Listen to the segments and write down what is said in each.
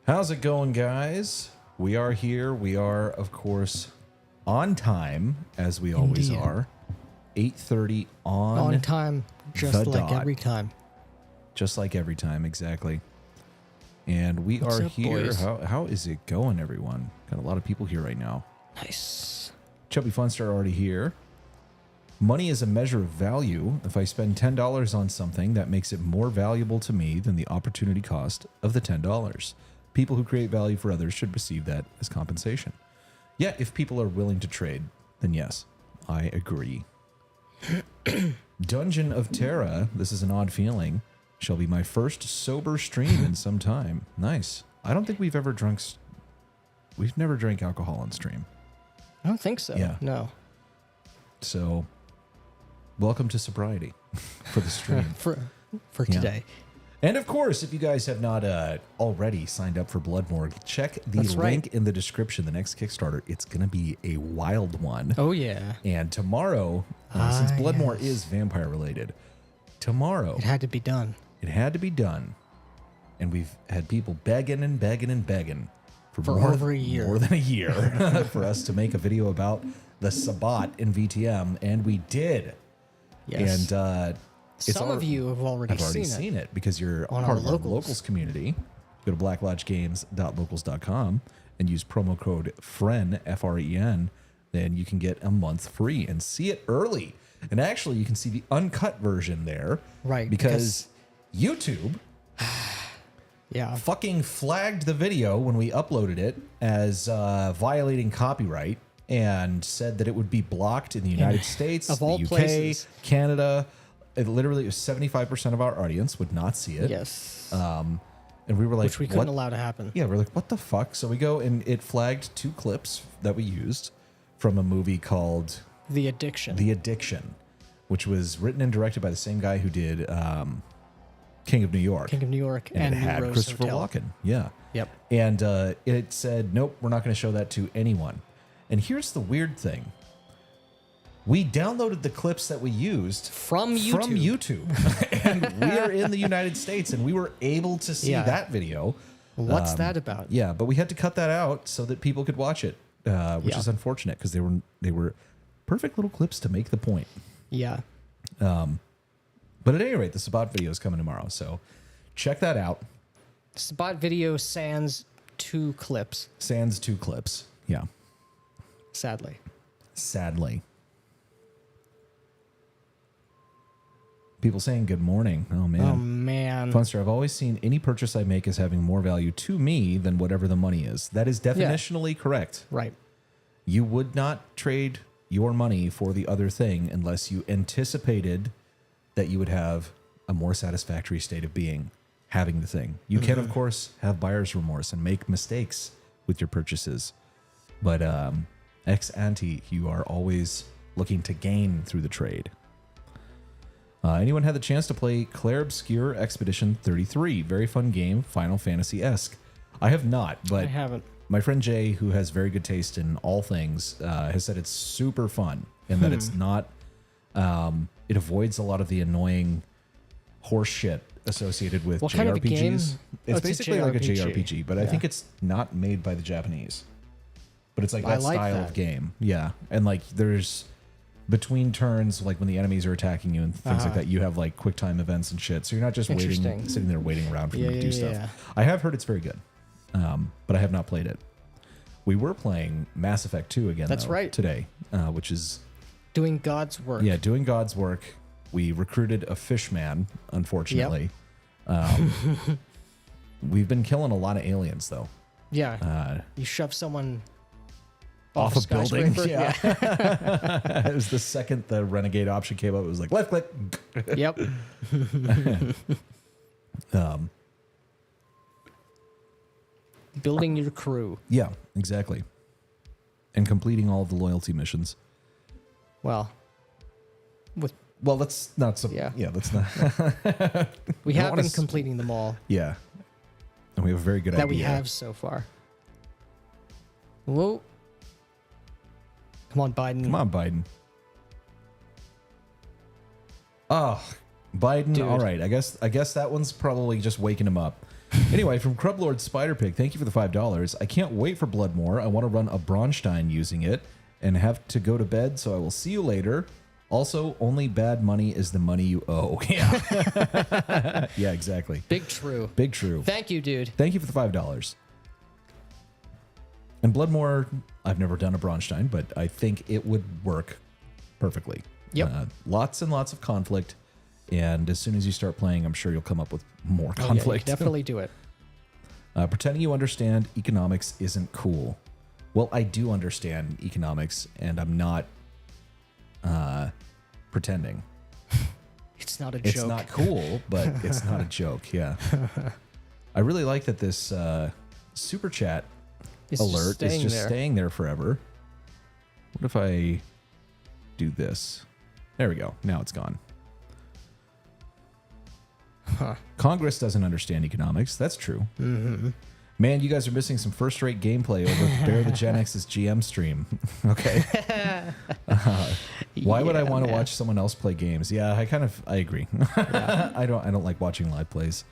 How's it going, guys? We are here. We are, of course, on time, as we always are. 8:30 on time, just like every time. Just like every time, exactly. And we What's are up, here. boys? How is it going, everyone? Got a lot of people here right now. Nice. Chubby Funster already here. Money is a measure of value. If I spend $10 on something, that makes it more valuable to me than the opportunity cost of the $10. People who create value for others should receive that as compensation. Yeah, if people are willing to trade, then yes, I agree. Dungeon of Terra, this is an odd feeling, shall be my first sober stream in some time. Nice. I don't think we've ever drunk... We've never drank alcohol on stream. I don't think so. Yeah. No. So, welcome to sobriety for the stream. for today. And of course, if you guys have not already signed up for BloodMoor, check the link in the description. The next Kickstarter, it's going to be a wild one. Oh, yeah. And tomorrow, since BloodMoor is vampire related, tomorrow... It had to be done. It had to be done. And we've had people begging and begging and begging for over a year. More than a year for us to make a video about the Sabbat in VTM, and we did. Yes. And some of you have already seen it because you're on part our of our locals. locals community. Go to blacklodgegames.locals.com and use promo code FREN, F-R-E-N. Then you can get a month free and see it early. And actually, you can see the uncut version there. Right. Because YouTube fucking flagged the video when we uploaded it as violating copyright and said that it would be blocked in the United States, of the all UK, places. Canada. It literally was 75% of our audience would not see it. Yes. And we were like, which we couldn't allow to happen. Yeah, we're like, what the fuck? So we go and it flagged 2 clips that we used from a movie called The Addiction. The Addiction, which was written and directed by the same guy who did King of New York. King of New York and and it had Rose Christopher Hotel. Walken. Yeah. Yep. And it said, nope, we're not going to show that to anyone. And here's the weird thing. We downloaded the clips that we used from YouTube. And we are in the United States and we were able to see that video. What's that about? Yeah, but we had to cut that out so that people could watch it, which is unfortunate because they were perfect little clips to make the point. Yeah. But at any rate, the Sabbat video is coming tomorrow, so check that out. Spot video sans 2 clips. Sans 2 clips. Yeah. Sadly. People saying good morning. Oh, man. Oh, man. Funster, I've always seen any purchase I make as having more value to me than whatever the money is. That is definitionally correct. Right. You would not trade your money for the other thing unless you anticipated that you would have a more satisfactory state of being having the thing. You can, of course, have buyer's remorse and make mistakes with your purchases. But ex ante, you are always looking to gain through the trade. Anyone had the chance to play Claire Obscure Expedition 33? Very fun game, Final Fantasy-esque. I have not, but I haven't. My friend Jay, who has very good taste in all things, has said it's super fun and that it's not... it avoids a lot of the annoying horse shit associated with what JRPGs. Kind of a game? It's basically like a JRPG. JRPG, but I think it's not made by the Japanese. But it's like that style of game. Yeah. And like there's between turns, like when the enemies are attacking you and things like that, you have like quick time events and shit. So you're not just sitting there waiting around for them to do stuff. Yeah. I have heard it's very good, but I have not played it. We were playing Mass Effect 2 again today, which is... Doing God's work. Yeah, doing God's work. We recruited a fishman, unfortunately. Yep. We've been killing a lot of aliens, though. Yeah. You shove someone off a building. Yeah. It was the second the renegade option came up. It was like, left click. Yep. Building your crew. Yeah, exactly. And completing all of the loyalty missions. Well, that's not so. Yeah, that's not. We have been completing them all. Yeah, and we have a very good idea that we have so far. Whoa! Come on, Biden. Come on, Biden. Oh, Biden. Dude. All right, I guess that one's probably just waking him up. Anyway, from Crublord Spiderpig, thank you for the $5. I can't wait for BloodMoor. I want to run a Braunstein using it and have to go to bed, so I will see you later. Also, only bad money is the money you owe. Yeah. Yeah, exactly. Big true. Big true. Thank you, dude. Thank you for the $5. And BloodMoor, I've never done a Braunstein, but I think it would work perfectly. Yep. Lots and lots of conflict. And as soon as you start playing, I'm sure you'll come up with more Oh, yeah, conflict. you definitely do it. Pretending you understand economics isn't cool. Well, I do understand economics, and I'm not pretending. It's not a joke. It's not cool, but it's not a joke. Yeah. I really like that this super chat It's alert is just there. staying there forever. What if I do this? There we go. Now it's gone. Huh. Congress doesn't understand economics. That's true. Mm-hmm. Man, you guys are missing some first-rate gameplay over Bear the Gen X's GM stream. Okay. Why would I want to watch someone else play games? Yeah, I agree. Yeah. I don't like watching live plays.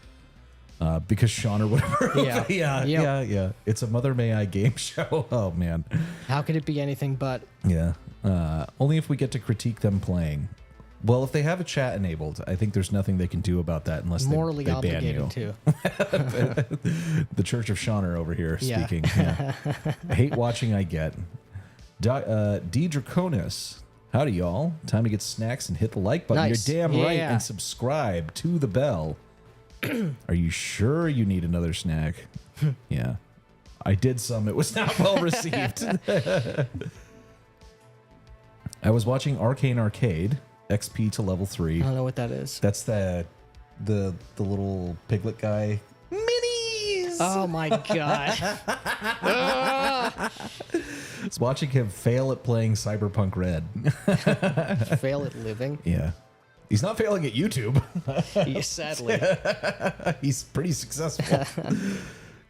Because Sean or whatever. Yeah. Yeah. It's a Mother May I game show. Oh man. How could it be anything but? Yeah. Only if we get to critique them playing. Well, if they have a chat enabled, I think there's nothing they can do about that unless Morally they ban you. obligated to. The Church of Shauner over here Yeah. speaking. Yeah. I hate watching, I get. D. Draconis. Howdy, y'all. Time to get snacks and hit the like button. Nice. You're damn right. Yeah. And subscribe to the bell. Are you sure you need another snack? Yeah. I did some. It was not well received. I was watching Arcane Arcade, XP to level 3. I don't know what that is. That's the little piglet guy. Minis! Oh my god. I was watching him fail at playing Cyberpunk Red. Fail at living. Yeah. He's not failing at YouTube. Sadly. He's pretty successful.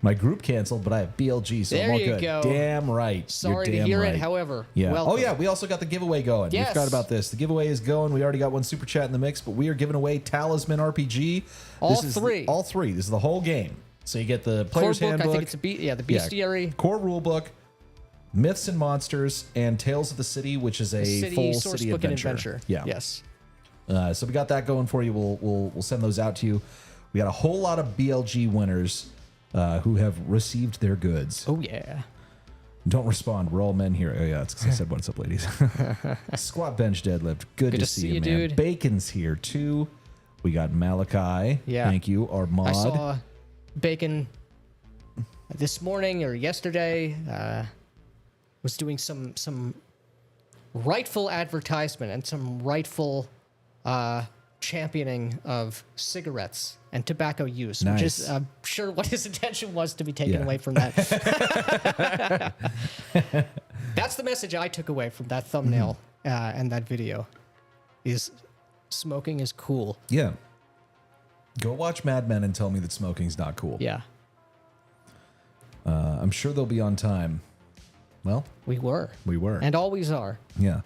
My group canceled, but I have BLG, so I'm There all you good. go. Damn right. Sorry You're to damn hear right. it, however. Yeah. Welcome. Oh, yeah. We also got the giveaway going. Yes. We forgot about this. The giveaway is going. We already got one super chat in the mix, but we are giving away Talisman RPG. All three. All three. This is the whole game. So you get the Core player's book, handbook. I think it's the bestiary. Core rulebook, Myths and Monsters, and Tales of the City, which is a full source city book adventure. and adventure. Yeah. Yes. So we got that going for you. We'll send those out to you. We got a whole lot of BLG winners who have received their goods. Oh yeah. Don't respond. We're all men here. Oh yeah, it's because I said what's up, ladies. Squat bench deadlift. Good to see you, man. dude. Bacon's here too. We got Malachi. Yeah. Thank you. Our mod. I saw Bacon this morning or yesterday. Was doing some rightful advertisement and some rightful championing of cigarettes and tobacco use, which Nice. is I'm sure what his intention was to be taken Yeah. away from that. That's the message I took away from that thumbnail and that video. Is smoking is cool. Yeah. Go watch Mad Men and tell me that smoking's not cool. Yeah, I'm sure they'll be on time. Well, we were and and always are. yeah.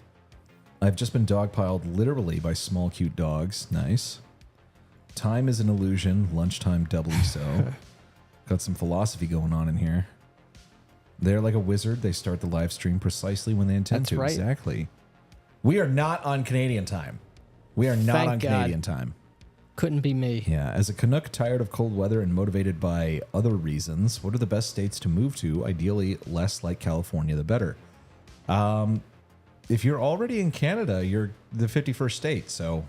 I've just been dogpiled literally by small, cute dogs. Nice. Time is an illusion. Lunchtime doubly so. Got some philosophy going on in here. They're like a wizard. They start the live stream precisely when they intend That's to. right. Exactly. We are not on Canadian time. We are not Thank on God. Canadian time. Couldn't be me. Yeah. As a Canuck tired of cold weather and motivated by other reasons, what are the best states to move to? Ideally, less like California, the better. If you're already in Canada, you're the 51st state. So,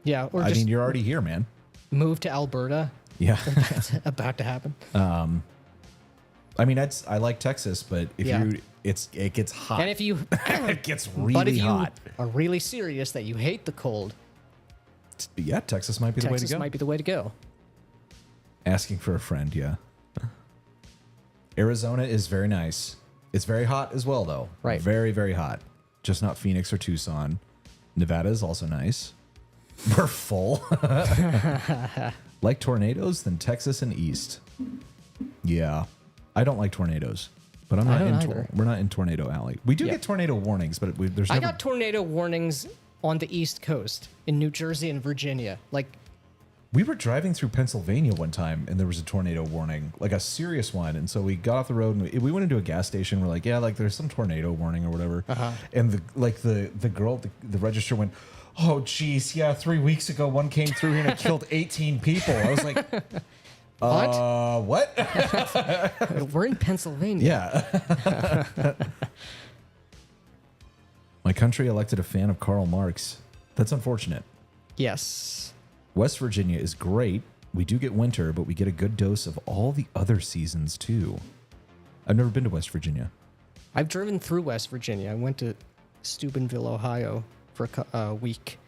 Yeah, or I just mean, you're already here, man. move to Alberta. Yeah. That's about to happen. I mean, I like Texas, but if Yeah. it gets hot. And if you, It gets but really if you hot. are really serious that you hate the cold, Yeah, Texas might be the way to Texas go. might be the way to go. Asking for a friend, yeah. Arizona is very nice. It's very hot as well, though. Right. Very, very hot. Just not Phoenix or Tucson. Nevada is also nice. We're full. Like tornadoes, then Texas and East. Yeah. I don't like tornadoes. But I'm I not don't in either. we're not in tornado alley. We do Yeah. get tornado warnings, but there's I never got tornado warnings on the East Coast in New Jersey and Virginia, like We were driving through Pennsylvania one time, and there was a tornado warning, like a serious one. And so we got off the road, and we went into a gas station. We're like, yeah, like there's some tornado warning or whatever. And the girl, the register went, oh, geez, yeah, 3 weeks ago, one came through here and it killed 18 people. I was like, what? We're in Pennsylvania. Yeah. My country elected a fan of Karl Marx. That's unfortunate. Yes. West Virginia is great. We do get winter, but we get a good dose of all the other seasons too. I've never been to West Virginia. I've driven through West Virginia. I went to Steubenville, Ohio for a week.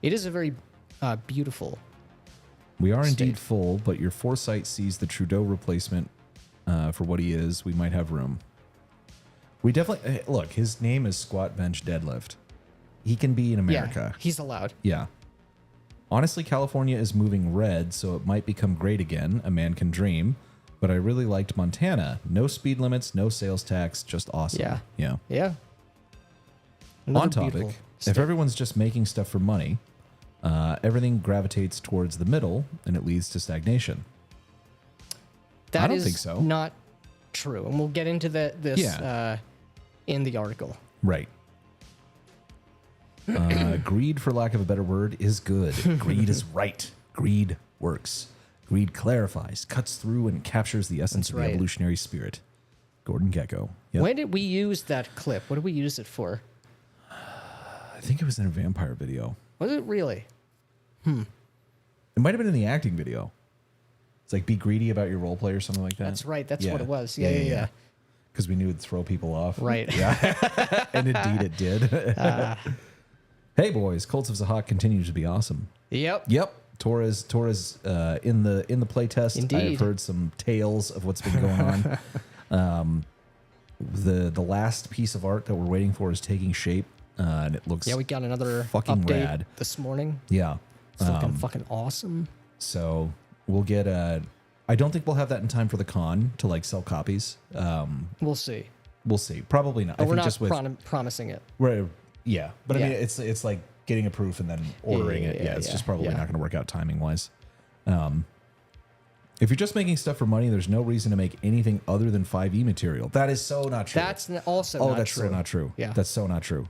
It is a very beautiful We are indeed state. full, but your foresight sees the Trudeau replacement for what he is. We might have room. We definitely... Look, his name is Squat Bench Deadlift. He can be in America. Yeah, he's allowed. Yeah. Honestly, California is moving red, so it might become great again. A man can dream. But I really liked Montana. No speed limits, no sales tax, just awesome. Yeah. Yeah. Yeah. On Another topic, beautiful if state. everyone's just making stuff for money, everything gravitates towards the middle, and it leads to stagnation. That I don't is think so. not true. And we'll get into this Yeah. In the article. Right. Greed, for lack of a better word, is good. Greed is right. Greed works. Greed clarifies, cuts through, and captures the essence That's of the right. evolutionary spirit. Gordon Gekko. Yep. When did we use that clip? What did we use it for? I think it was in a vampire video. Was it really? It might have been in the acting video. It's like be greedy about your role play or something like that. That's right. That's Yeah. what it was. Yeah. Because we knew it'd throw people off. Right. Yeah. And indeed it did. Hey boys, Cults of Zahak continues to be awesome. Yep. Yep. Torres in the play test. Indeed. I've heard some tales of what's been going on. The last piece of art that we're waiting for is taking shape, and it looks Yeah, we got another fucking update rad. this morning. Yeah. It's looking fucking awesome. So we'll get I don't think we'll have that in time for the con to like sell copies. We'll see. We'll see. Probably not. But I we're think not just with promising it. yeah. But I Yeah. mean, it's like getting a proof and then ordering it. Yeah, it's just probably not going to work out timing wise. If you're just making stuff for money, there's no reason to make anything other than 5e material. That is so not true. That's also oh, not that's true. so not true. Yeah. That's so not true.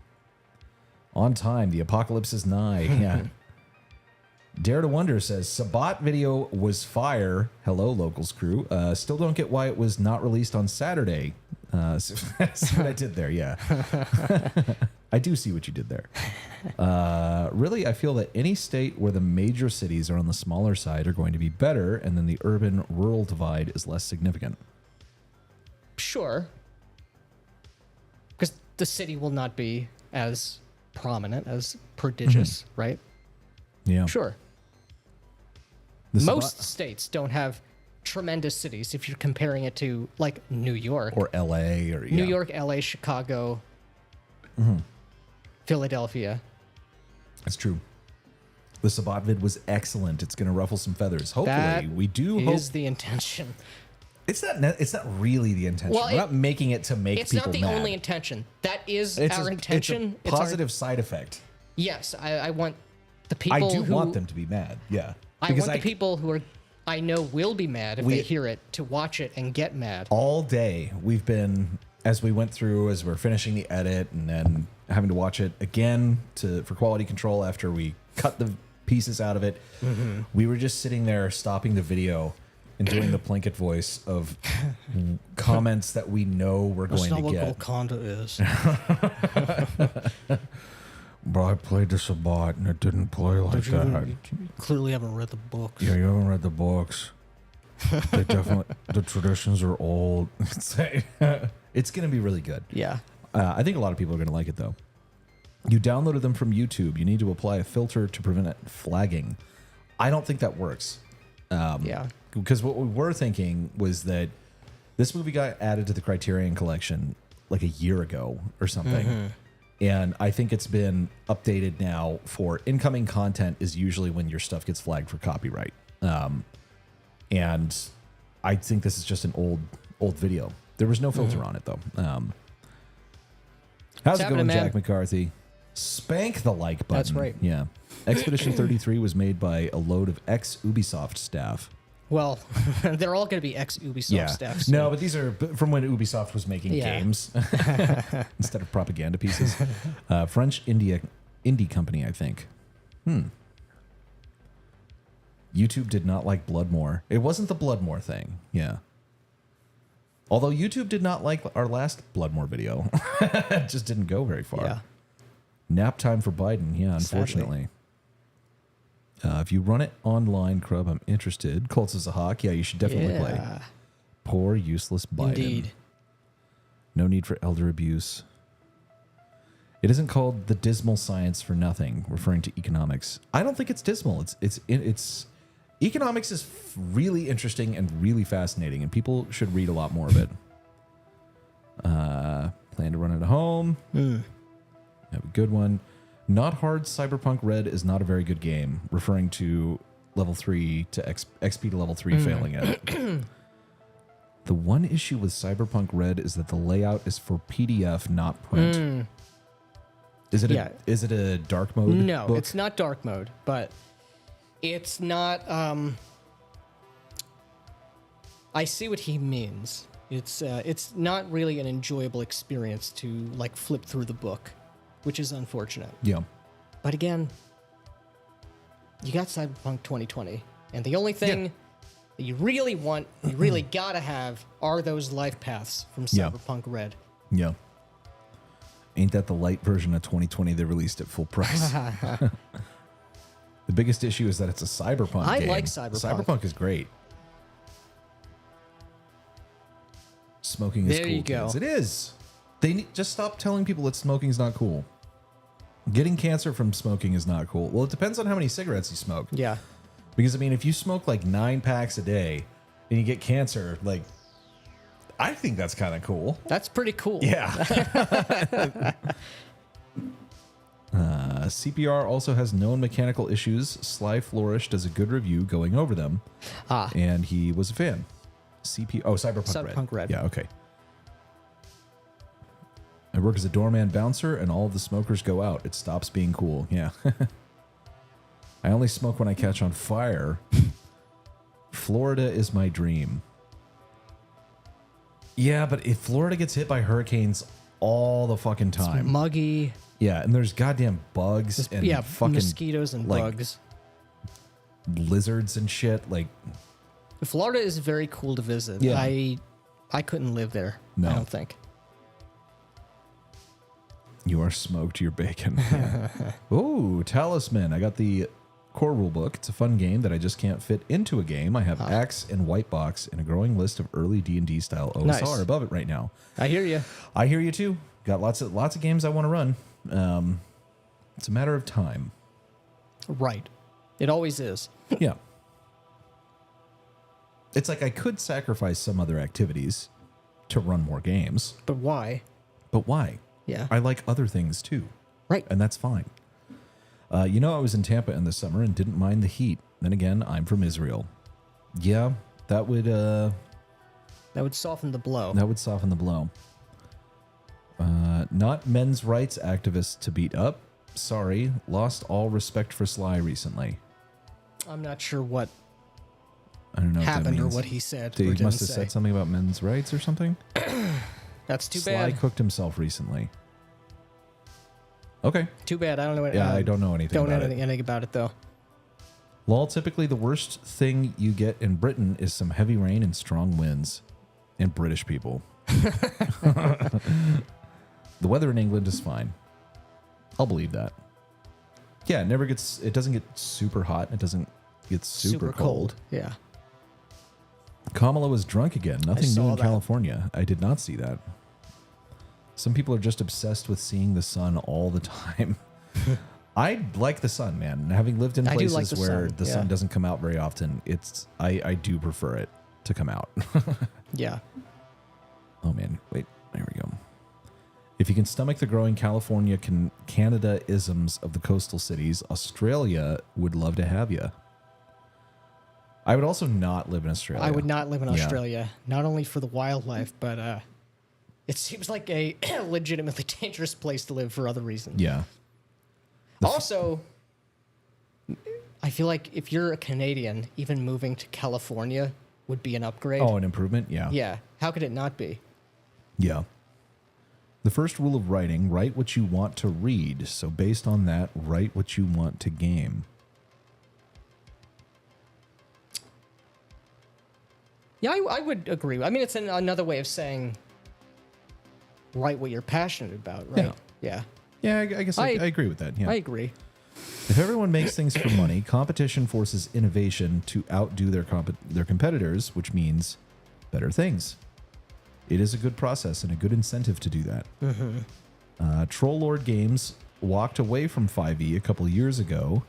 On time, the apocalypse is nigh. Yeah. Dare to Wonder says Sabat video was fire. Hello, locals crew. Still don't get why it was not released on Saturday. See what I did there? Yeah. I do see what you did there. Really, I feel that any state where the major cities are on the smaller side are going to be better, and then the urban-rural divide is less significant. Sure. Because the city will not be as prominent, as prodigious, right? Yeah. Sure. The Most Sabat- states don't have tremendous cities if you're comparing it to like New York. or L.A. or New yeah. York, LA, Chicago, Philadelphia. That's true. The Sabat vid was excellent. It's going to ruffle some feathers. Hopefully, That we do hope. is the intention. It's not really the intention. Well, We're not making it to make It's people not the mad. only intention. That is It's our intention. It's a positive side effect. Yes, I want the people I do who want them to be mad. Yeah. I want the people who are I know will be mad if We- they hear it to watch it and get mad. all day we've been, as we went through, as we're finishing the edit and then having to watch it again for quality control after we cut the pieces out of it, we were just sitting there stopping the video and doing the Plinkett voice of comments that we know we're going to get. Golconda is. Bro, I played the Sabat and it didn't play like that. Clearly haven't read the books. Yeah, you haven't read the books. They definitely, the traditions are old. It's going to be really good. Yeah. I think a lot of people are going to like it, though. You downloaded them from YouTube. You need to apply a filter to prevent it flagging. I don't think that works. Yeah. Because what we were thinking was that this movie got added to the Criterion Collection like a year ago or something. And I think it's been updated now for incoming content is usually when your stuff gets flagged for copyright. And I think this is just an old video. There was no filter on it, though. How's it happening, going, man? Jack McCarthy? Spank the like button. That's right. Yeah. Expedition 33 was made by a load of ex-Ubisoft staff. Well, they're all going to be ex-Ubisoft staff. So. No, but these are from when Ubisoft was making games instead of propaganda pieces. French indie company, I think. YouTube did not like BloodMoor. It wasn't the BloodMoor thing. Yeah. Although YouTube did not like our last BloodMoor video. It just didn't go very far. Yeah. Nap time for Biden. Yeah, unfortunately. If you run it online, Crub, I'm interested. Colts as a Hawk. Yeah, you should definitely play. Poor, useless Biden. Indeed. No need for elder abuse. It isn't called the dismal science for nothing, referring to economics. I don't think it's dismal. It's economics is really interesting and really fascinating, and people should read a lot more of it. Plan to run it at home. Have a good one. Not hard. Cyberpunk Red is not a very good game, referring to level 3 to XP to level 3 failing at it. The one issue with Cyberpunk Red is that the layout is for PDF, not print. Is it a dark mode? No, book? It's not dark mode, but it's not. I see what he means. It's not really an enjoyable experience to like flip through the book, which is unfortunate. Yeah. But again, you got Cyberpunk 2020, and the only thing that you really want, you really gotta have, are those life paths from Cyberpunk Red. Yeah. Ain't that the light version of 2020 they released at full price? The biggest issue is that it's a Cyberpunk game. I like Cyberpunk. Cyberpunk is great. Smoking is there cool. You go. Kids. It is. They just stop telling people that smoking is not cool. Getting cancer from smoking is not cool. Well, it depends on how many cigarettes you smoke. Yeah. Because, I mean, if you smoke like 9 packs a day and you get cancer, like, I think that's kind of cool. That's pretty cool. Yeah. CPR also has known mechanical issues. Sly Flourish does a good review going over them. And he was a fan. Cyberpunk Red. Yeah, okay. I work as a doorman bouncer, and all of the smokers go out. It stops being cool. Yeah. I only smoke when I catch on fire. Florida is my dream. Yeah, but if Florida gets hit by hurricanes all the fucking time. It's muggy. Yeah, and there's goddamn bugs and fucking mosquitoes and bugs. Lizards and shit. Like, Florida is very cool to visit. Yeah. I couldn't live there. No. I don't think. You are smoked your bacon. Yeah. Ooh, Talisman. I got the core rulebook. It's a fun game that I just can't fit into a game. I have Axe and White Box and a growing list of early D&D style OSR above it right now. I hear you. I hear you too. Got lots of games I want to run. It's a matter of time. Right. It always is. Yeah. It's like I could sacrifice some other activities to run more games. But why? But why? Yeah. I like other things too. Right. And that's fine. I was in Tampa in the summer and didn't mind the heat. Then again, I'm from Israel. Yeah, that would soften the blow. That would soften the blow. Not men's rights activists to beat up. Sorry, lost all respect for Sly recently. I'm not sure what I don't know happened what or what he said. He must have say. said something about men's rights or something. That's too Sly bad. cooked himself recently. Okay. Too bad. I don't know. I don't know anything about it. Anything about it though. Lol, typically the worst thing you get in Britain is some heavy rain and strong winds. And British people. The weather in England is fine. I'll believe that. Yeah, it doesn't get super hot. It doesn't get super cold. Yeah. Kamala was drunk again. Nothing new in that. California. I did not see that. Some people are just obsessed with seeing the sun all the time. I like the sun, man. Having lived in places where the sun doesn't come out very often, I do prefer it to come out. Yeah. Oh man, wait, there we go. If you can stomach the growing California Canada isms of the coastal cities, Australia would love to have you. I would also not live in Australia. I would not live in Australia, not only for the wildlife, but it seems like a legitimately dangerous place to live for other reasons. Yeah. Also, I feel like if you're a Canadian, even moving to California would be an upgrade. Oh, an improvement? Yeah. Yeah. How could it not be? Yeah. The first rule of writing, write what you want to read. So based on that, write what you want to game. Yeah, I would agree. I mean, it's another way of saying write what you're passionate about, right? Yeah. Yeah, I guess I agree with that. Yeah. I agree. If everyone makes things for money, competition forces innovation to outdo their competitors, which means better things. It is a good process and a good incentive to do that. Troll Lord Games walked away from 5e a couple of years ago,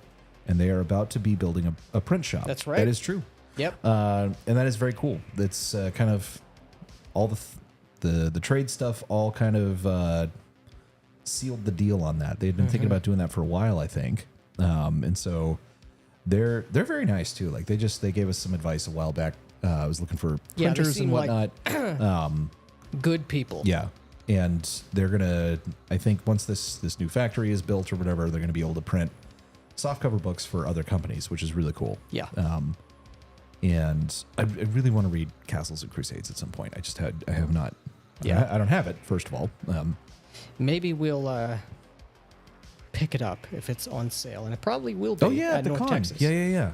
and they are about to be building a print shop. That's right. That is true. Yep. And that is very cool. It's kind of all the trade stuff all kind of sealed the deal on that. They'd been thinking about doing that for a while, I think. And so they're very nice too. Like they gave us some advice a while back. I was looking for printers and whatnot. Good people. Yeah. And they're gonna, I think once this new factory is built or whatever, they're gonna be able to print softcover books for other companies, which is really cool. Yeah. And I really want to read Castles and Crusades at some point. I have not. Yeah. I don't have it, first of all. Maybe we'll pick it up if it's on sale, and it probably will be. Oh yeah, at the North con. Texas. Yeah.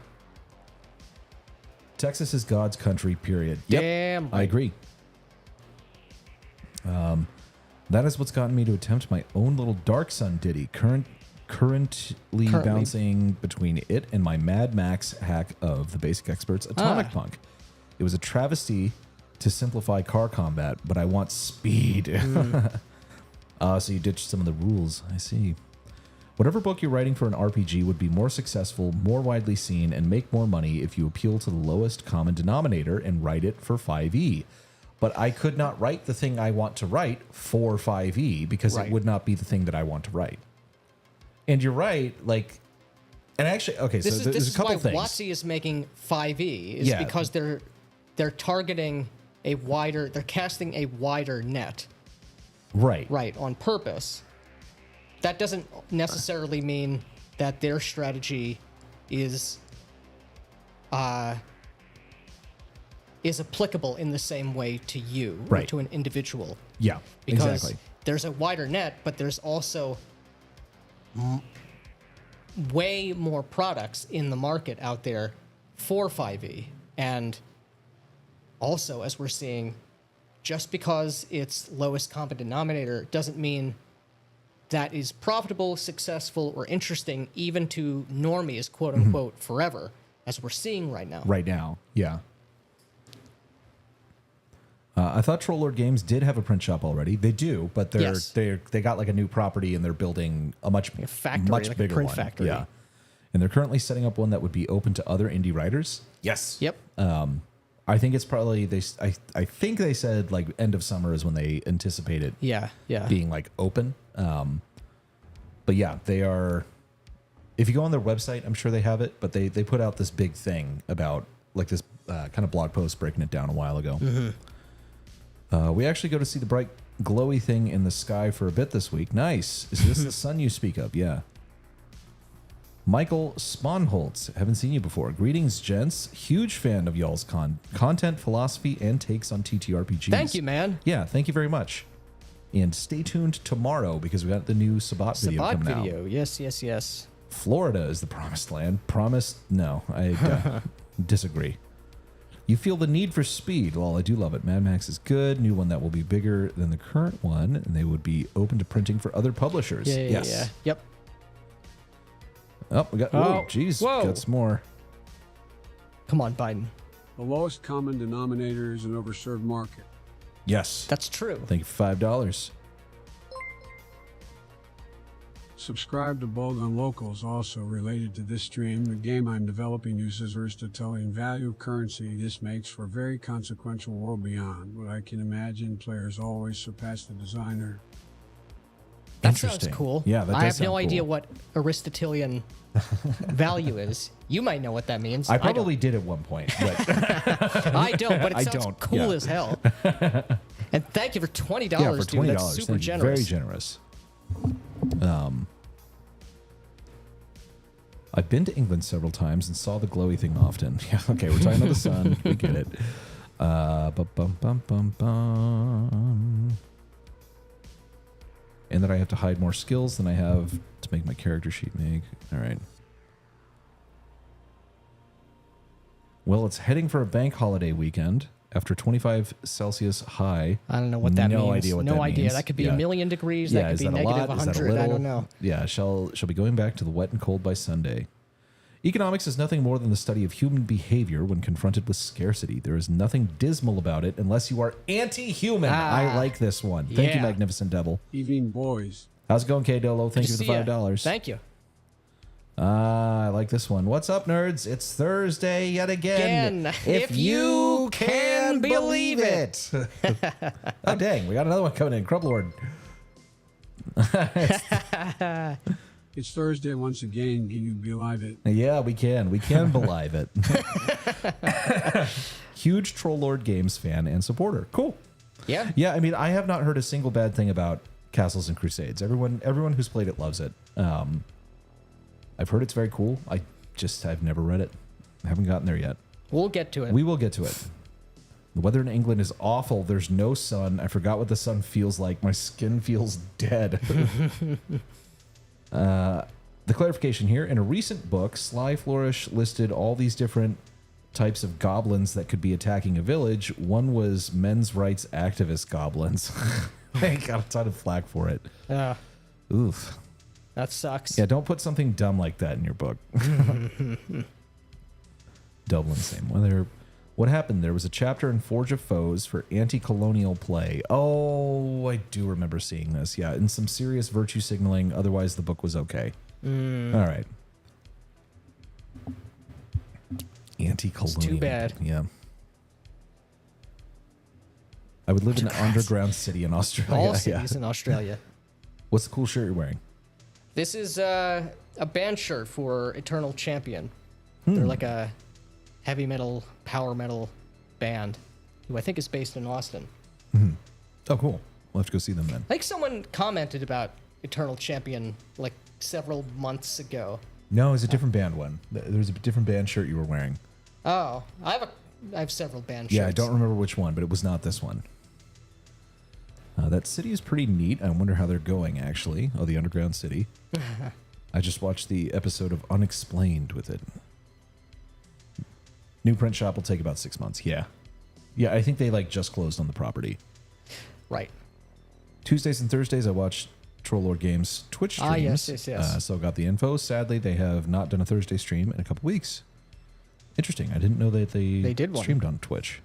Texas is God's country, period. Yep, Damn right. I agree. That is what's gotten me to attempt my own little Dark Sun ditty. Currently bouncing between it and my Mad Max hack of the Basic Experts Atomic Punk. It was a travesty to simplify car combat, but I want speed. So you ditched some of the rules. I see. Whatever book you're writing for an RPG would be more successful, more widely seen, and make more money if you appeal to the lowest common denominator and write it for 5e. But I could not write the thing I want to write for 5e because it would not be the thing that I want to write. And you're right, like, and actually, okay, so there's a couple things. This is why WotC is making 5e, is because they're targeting they're casting a wider net. Right, on purpose. That doesn't necessarily mean that their strategy is applicable in the same way to you or to an individual. Yeah, because exactly. There's a wider net, but there's also way more products in the market out there for 5e. And also, as we're seeing, just because it's lowest common denominator doesn't mean that is profitable, successful, or interesting even to normies, quote unquote, forever, as we're seeing right now. Right now, yeah. I thought Troll Lord Games did have a print shop already. They do, but they got like a new property and they're building a much factory, much like bigger a print one. factory. Yeah, and they're currently setting up one that would be open to other indie writers. Yes. Yep. I think it's probably I think they said like end of summer is when they anticipate it. Yeah. Being like open. But yeah, they are. If you go on their website, I'm sure they have it. But they put out this big thing about like this kind of blog post breaking it down a while ago. We actually go to see the bright glowy thing in the sky for a bit this week. Nice. Is this the sun you speak of? Yeah. Michael Sponholtz, haven't seen you before. Greetings, gents. Huge fan of y'all's content, philosophy, and takes on TTRPGs. Thank you, man. Yeah, thank you very much. And stay tuned tomorrow because we got the new Sabat video coming out. Yes. Florida is the promised land. Promised? No, I disagree. You feel the need for speed. Well, I do love it. Mad Max is good. New one that will be bigger than the current one, and they would be open to printing for other publishers. Yeah. Yep. Oh, we got. Oh, jeez. Got some more. Come on, Biden. The lowest common denominator is an overserved market. Yes. That's true. Thank you for $5. Subscribe to Bogan Locals, also related to this stream. The game I'm developing uses Aristoteleian value of currency. This makes for a very consequential world beyond what I can imagine. Players always surpass the designer. That sounds cool. Yeah, that does I have sound no idea cool. what Aristotelian value is. You might know what that means. I probably did at one point, but I don't, but it I sounds don't, cool yeah. as hell. And thank you for $20, yeah, for $20, dude. That's super thank you. generous. Very generous. I've been to England several times and saw the glowy thing often. Yeah, okay, we're talking about the sun. We get it. Bum. And that I have to hide more skills than I have to make my character sheet make. All right. Well, it's heading for a bank holiday weekend after 25 Celsius high. I don't know what that means. No idea what that means. No idea. That could be a million degrees. That could be negative 100. I don't know. Yeah, shall be going back to the wet and cold by Sunday. Economics is nothing more than the study of human behavior when confronted with scarcity. There is nothing dismal about it unless you are anti-human. I like this one. Thank you, Magnificent Devil. Evening, boys. How's it going, K-Dolo? Thank you for the $5. Thank you. I like this one. What's up, nerds? It's Thursday yet again. If you can believe it. Oh, dang. We got another one coming in. Crublord. It's Thursday once again. Can you believe it? Yeah, we can. We can believe it. Huge Troll Lord Games fan and supporter. Cool. Yeah. Yeah, I mean, I have not heard a single bad thing about Castles and Crusades. Everyone who's played it loves it. I've heard it's very cool. I've never read it. I haven't gotten there yet. We'll get to it. We will get to it. The weather in England is awful. There's no sun. I forgot what the sun feels like. My skin feels dead. The clarification here, in a recent book, Sly Flourish listed all these different types of goblins that could be attacking a village. One was men's rights activist goblins. They got a ton of flack for it. Oof. That sucks. Yeah, don't put something dumb like that in your book. Dublin, same weather. What happened? There was a chapter in Forge of Foes for anti-colonial play. Oh, I do remember seeing this. Yeah, and some serious virtue signaling. Otherwise, the book was okay. All right. Anti-colonial. It's too bad. Yeah. I would live in an underground city in Australia. All cities in Australia. What's the cool shirt you're wearing? This is a band shirt for Eternal Champion. They're like a heavy metal, power metal band who I think is based in Austin. Oh, cool. We'll have to go see them then. I think someone commented about Eternal Champion like several months ago. No, it's a different band one. There's a different band shirt you were wearing. Oh, I have several band shirts. Yeah, I don't remember which one, but it was not this one. That city is pretty neat. I wonder how they're going, actually. Oh, the underground city. I just watched the episode of Unexplained with it. New print shop will take about 6 months. Yeah. Yeah, I think they just closed on the property. Right. Tuesdays and Thursdays, I watch Troll Lord Games Twitch streams. Yes. So got the info. Sadly, they have not done a Thursday stream in a couple weeks. Interesting. I didn't know that they did one. streamed on Twitch.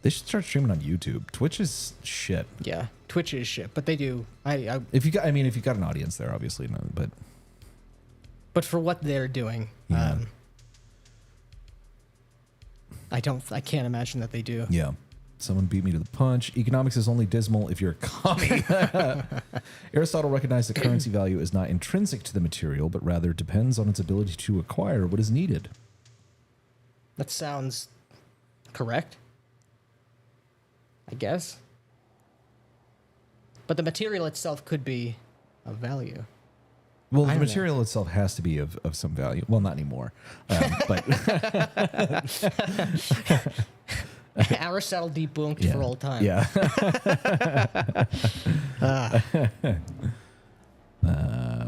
They should start streaming on YouTube. Twitch is shit. Yeah, Twitch is shit, but they do. If you got an audience there, obviously, no, but for what they're doing, yeah. I can't imagine that they do. Yeah. Someone beat me to the punch. Economics is only dismal if you're a commie. Aristotle recognized that currency value is not intrinsic to the material, but rather depends on its ability to acquire what is needed. That sounds correct, I guess. But the material itself could be of value. Well, the material itself has to be of some value. Well, not anymore. But Aristotle debunked for all time. Yeah.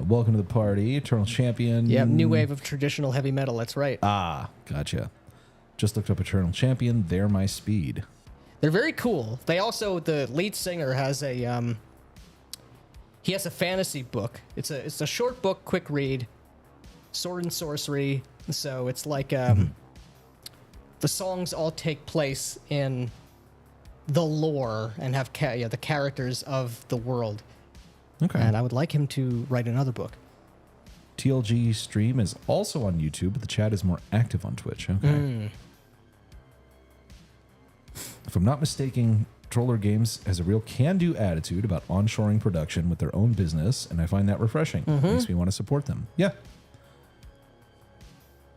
Welcome to the party, Eternal Champion. Yeah, new wave of traditional heavy metal. That's right. Ah, gotcha. Just looked up Eternal Champion. They're my speed. They're very cool. They also, the lead singer has a he has a fantasy book. It's a short book, quick read, sword and sorcery. So it's like the songs all take place in the lore and have the characters of the world. Okay. And I would like him to write another book. TLG stream is also on YouTube, but the chat is more active on Twitch. Okay. If I'm not mistaken, Troller Games has a real can-do attitude about onshoring production with their own business, and I find that refreshing. Makes me want to support them. Yeah.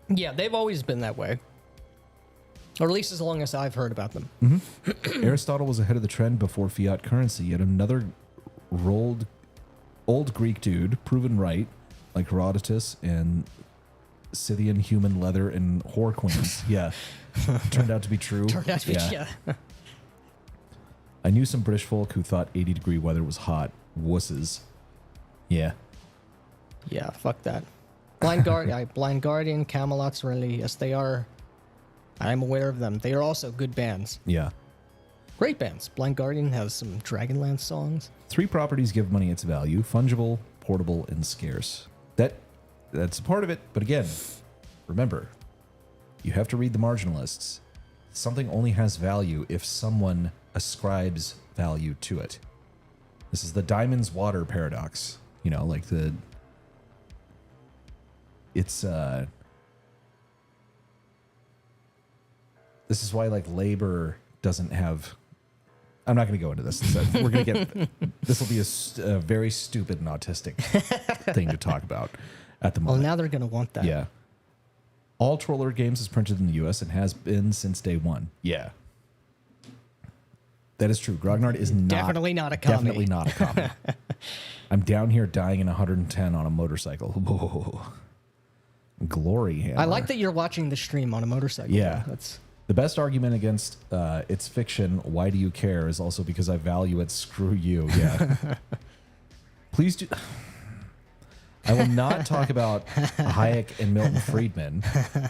Yeah, they've always been that way. Or at least as long as I've heard about them. Aristotle was ahead of the trend before fiat currency. Yet another old Greek dude, proven right, like Herodotus and Scythian human leather and whore queens. Yeah. Turned out to be true. Turned out to be, yeah. I knew some British folk who thought 80-degree weather was hot. Wusses. Yeah. Yeah, fuck that. Blind Guardian, Camelot, Serenity, yes, they are. I'm aware of them. They are also good bands. Yeah. Great bands. Blind Guardian has some Dragonlance songs. 3 properties give money its value: fungible, portable, and scarce. That's a part of it. But again, remember, you have to read the marginalists. Something only has value if someone ascribes value to it. This is the diamonds water paradox. You know, like this is why like labor doesn't have. I'm not going to go into this. We're going to get. This will be a very stupid and autistic thing to talk about at the Well, moment. now they're going to want that. Yeah. All Troller Games is printed in the U.S. and has been since day one. Yeah. That is true. Grognard is Definitely not a commie. Definitely not a commie. I'm down here dying in 110 on a motorcycle. Whoa. Glory hammer. I like that you're watching the stream on a motorcycle. Yeah. That's The best argument against its fiction, why do you care, is also because I value it. Screw you. Yeah. Please do. I will not talk about Hayek and Milton Friedman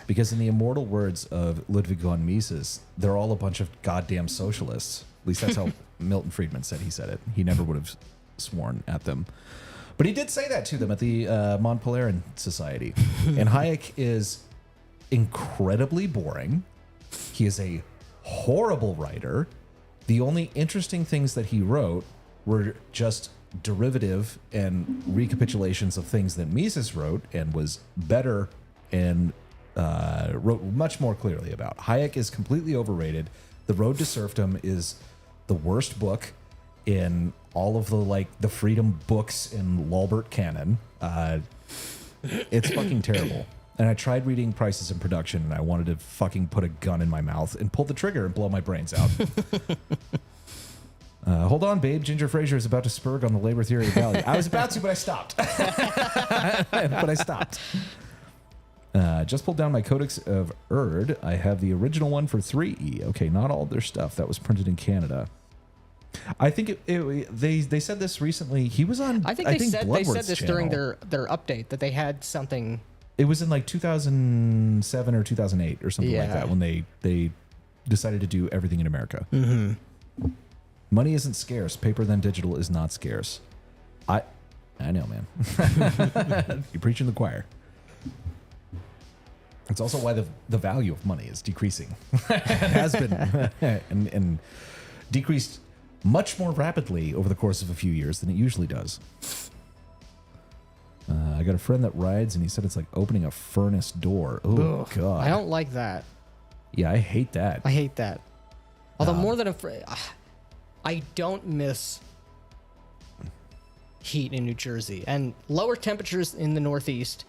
because, in the immortal words of Ludwig von Mises, they're all a bunch of goddamn socialists. At least that's how Milton Friedman said he said it. He never would have sworn at them. But he did say that to them at the Mont Pelerin Society. And Hayek is incredibly boring. He is a horrible writer. The only interesting things that he wrote were just derivative and recapitulations of things that Mises wrote and was better and wrote much more clearly about. Hayek is completely overrated. The Road to Serfdom is the worst book in all of the freedom books in Lulbert canon. It's fucking terrible. And I tried reading Prices in Production, and I wanted to fucking put a gun in my mouth and pull the trigger and blow my brains out. Hold on, babe. Ginger Fraser is about to spurg on the labor theory of value. I was about to, but I stopped. Just pulled down my Codex of Erd. I have the original one for 3E. Okay, not all their stuff. That was printed in Canada. I think they said this recently. He was on. I think they said this channel. during their update that they had something. It was in like 2007 or 2008 or something like that when they decided to do everything in America. Mm-hmm. Money isn't scarce. Paper than digital is not scarce. I know, man. You're preaching the choir. It's also why the value of money is decreasing. It has been and decreased much more rapidly over the course of a few years than it usually does. I got a friend that rides, and he said it's like opening a furnace door. Oh, God. I don't like that. Yeah, I hate that. I hate that. Although more than I don't miss heat in New Jersey, and lower temperatures in the Northeast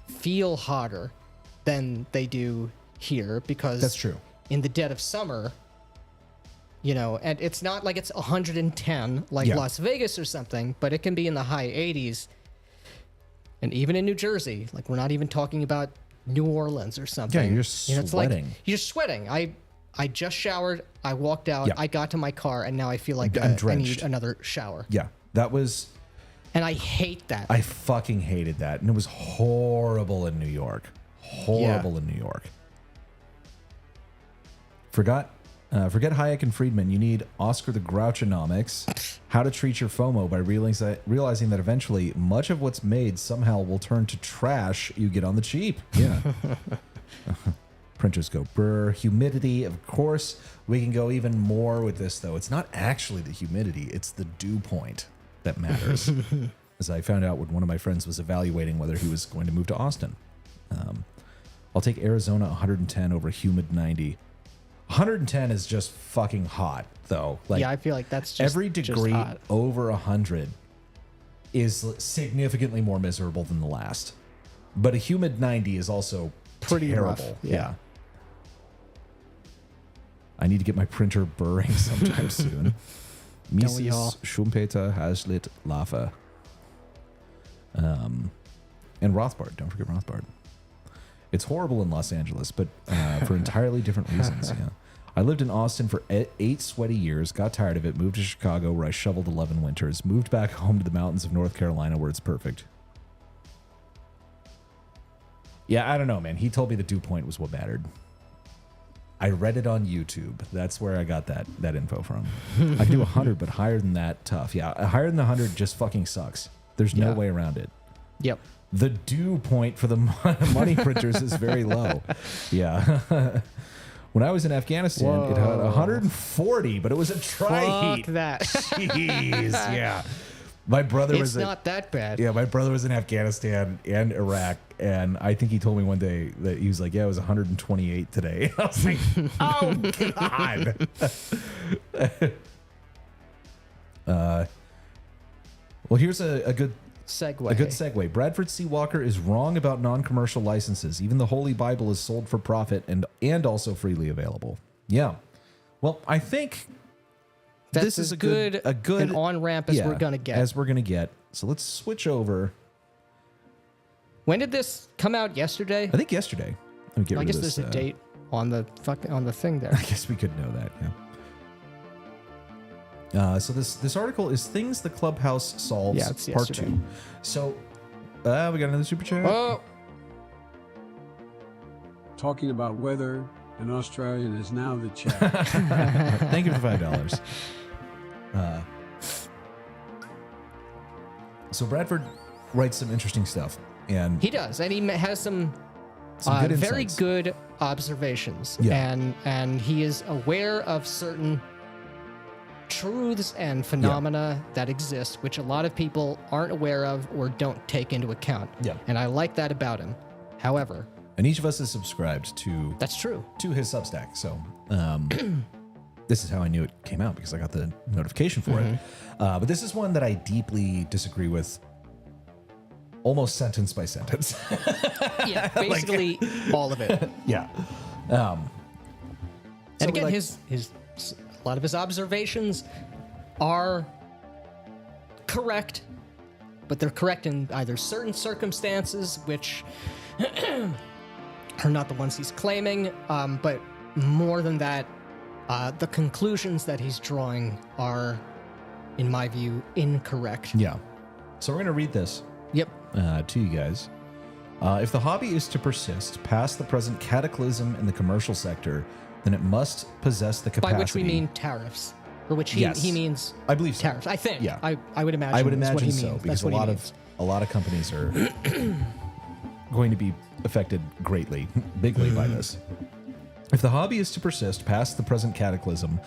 feel hotter than they do here because That's true. in the dead of summer, and it's not like it's 110 like Las Vegas or something, but it can be in the high 80s. And even in New Jersey, like we're not even talking about New Orleans or something. Yeah, you're sweating. It's like you're sweating. I just showered. I walked out. Yeah. I got to my car, and now I feel like I'm I drenched. need another shower. Yeah, that was... And I hate that. I fucking hated that. And it was horrible in New York. Horrible in New York. Forget Hayek and Friedman. You need Oscar the Grouchonomics. How to treat your FOMO by realizing that eventually much of what's made somehow will turn to trash you get on the cheap. Yeah. Printers go brr. Humidity, of course. We can go even more with this, though. It's not actually the humidity. It's the dew point that matters. As I found out when one of my friends was evaluating whether he was going to move to Austin. I'll take Arizona 110 over humid 90. 110 is just fucking hot, though. Like, I feel like that's just every degree just hot. over 100 is significantly more miserable than the last. But a humid 90 is also Pretty terrible. rough, yeah. I need to get my printer burring sometime soon. Don't we all? Mrs. Schumpeter Haslit Lava. And Rothbard. Don't forget Rothbard. It's horrible in Los Angeles, but for entirely different reasons. Yeah. I lived in Austin for 8 sweaty years, got tired of it, moved to Chicago where I shoveled 11 winters, moved back home to the mountains of North Carolina where it's perfect. Yeah, I don't know, man. He told me the dew point was what mattered. I read it on YouTube. That's where I got that info from. I can do 100, but higher than that, tough. Yeah, higher than 100 just fucking sucks. There's no way around it. Yep. The dew point for the money printers is very low. Yeah. When I was in Afghanistan, it had 140, but it was a tri-heat. Fuck that. Jeez, yeah. My brother It's was not that bad. Yeah, my brother was in Afghanistan and Iraq, and I think he told me one day that he was like, "Yeah, it was 128 today." I was like, "Oh God." Well, here's a good Segue. a good segue. Bradford C. Walker is wrong about non-commercial licenses. Even the Holy Bible is sold for profit and also freely available. Yeah. Well, I think That's this is as a good an on-ramp as we're going to get. As we're going to get. So let's switch over. When did this come out? Yesterday? I think yesterday. Let me get I rid guess of this. there's a date on the thing there. I guess we could know that, yeah. So this article is Things the Clubhouse Solves, Yeah, it's Part yesterday. 2. So, we got another super chat. Oh, Talking about weather in Australia is now the chat. Thank you for $5. So Bradford writes some interesting stuff, and he does, and he has some good very insights. good observations, Yeah. and he is aware of certain truths and phenomena that exist, which a lot of people aren't aware of or don't take into account. Yeah. And I like that about him. However, and each of us is subscribed to that's true. his Substack. So this is how I knew it came out, because I got the notification for it. But this is one that I deeply disagree with, almost sentence by sentence. Yeah, basically all of it. Yeah. And So again, like- his a lot of his observations are correct, but they're correct in either certain circumstances, which are not the ones he's claiming, but more than that, the conclusions that he's drawing are, in my view, incorrect. Yeah. So we're going to read this Yep. to you guys. If the hobby is to persist past the present cataclysm in the commercial sector, then it must possess the capacity. By which we mean tariffs, or which he, Yes. he means I believe so. tariffs. I think. Yeah. I would imagine. I would is what imagine he so, means. because That's what he means. a lot of companies are going to be affected greatly, bigly by this. If the hobby is to persist past the present cataclysm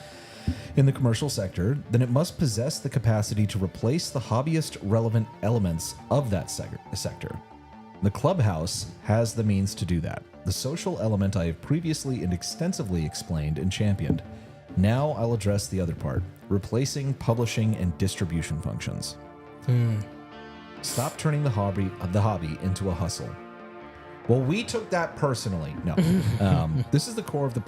in the commercial sector, then it must possess the capacity to replace the hobbyist relevant elements of that sector. The clubhouse has the means to do that. The social element I have previously and extensively explained and championed. Now I'll address the other part, replacing publishing and distribution functions. Stop turning the hobby into a hustle. Well, we took that personally. No. This is the core of the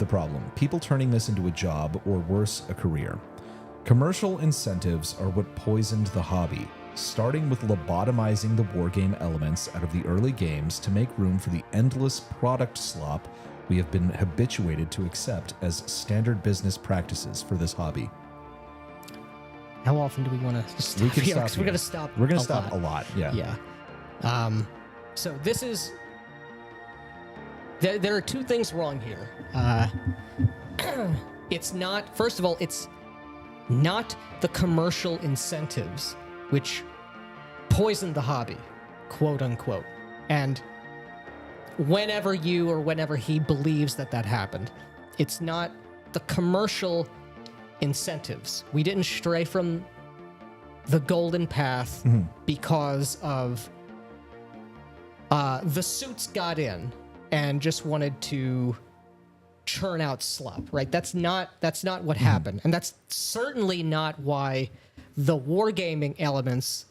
problem. People turning this into a job, or worse, a career. Commercial incentives are what poisoned the hobby, starting with lobotomizing the wargame elements out of the early games to make room for the endless product slop we have been habituated to accept as standard business practices for this hobby. How often do we want to stop? We can here? stop 'Cause we're here. going to stop. We're going to a stop lot. a lot. Yeah. Yeah. So this is. There are two things wrong here. It's not. First of all, it's not the commercial incentives which poison the hobby, quote unquote. And whenever he believes that happened, it's not the commercial incentives. We didn't stray from the golden path because of the suits got in and just wanted to churn out slop, right? That's not what happened. And that's certainly not why the wargaming elements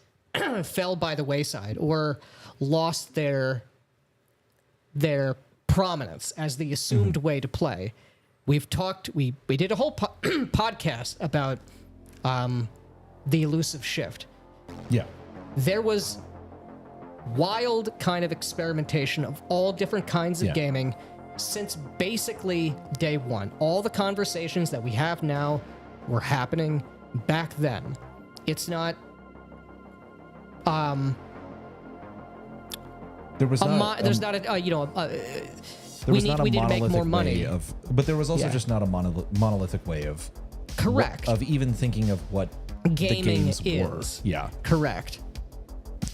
fell by the wayside or lost their prominence as the assumed way to play. We did a whole podcast about the elusive shift. Yeah. There was wild kind of experimentation of all different kinds of Yeah. gaming since basically day one. All the conversations that we have now were happening back then. It's not There was there's not not a there we was not a need to make more monolithic money. way but there was also Yeah. just not a monolithic way of Correct. of even thinking of what Gaming the games were. is. Yeah. Correct.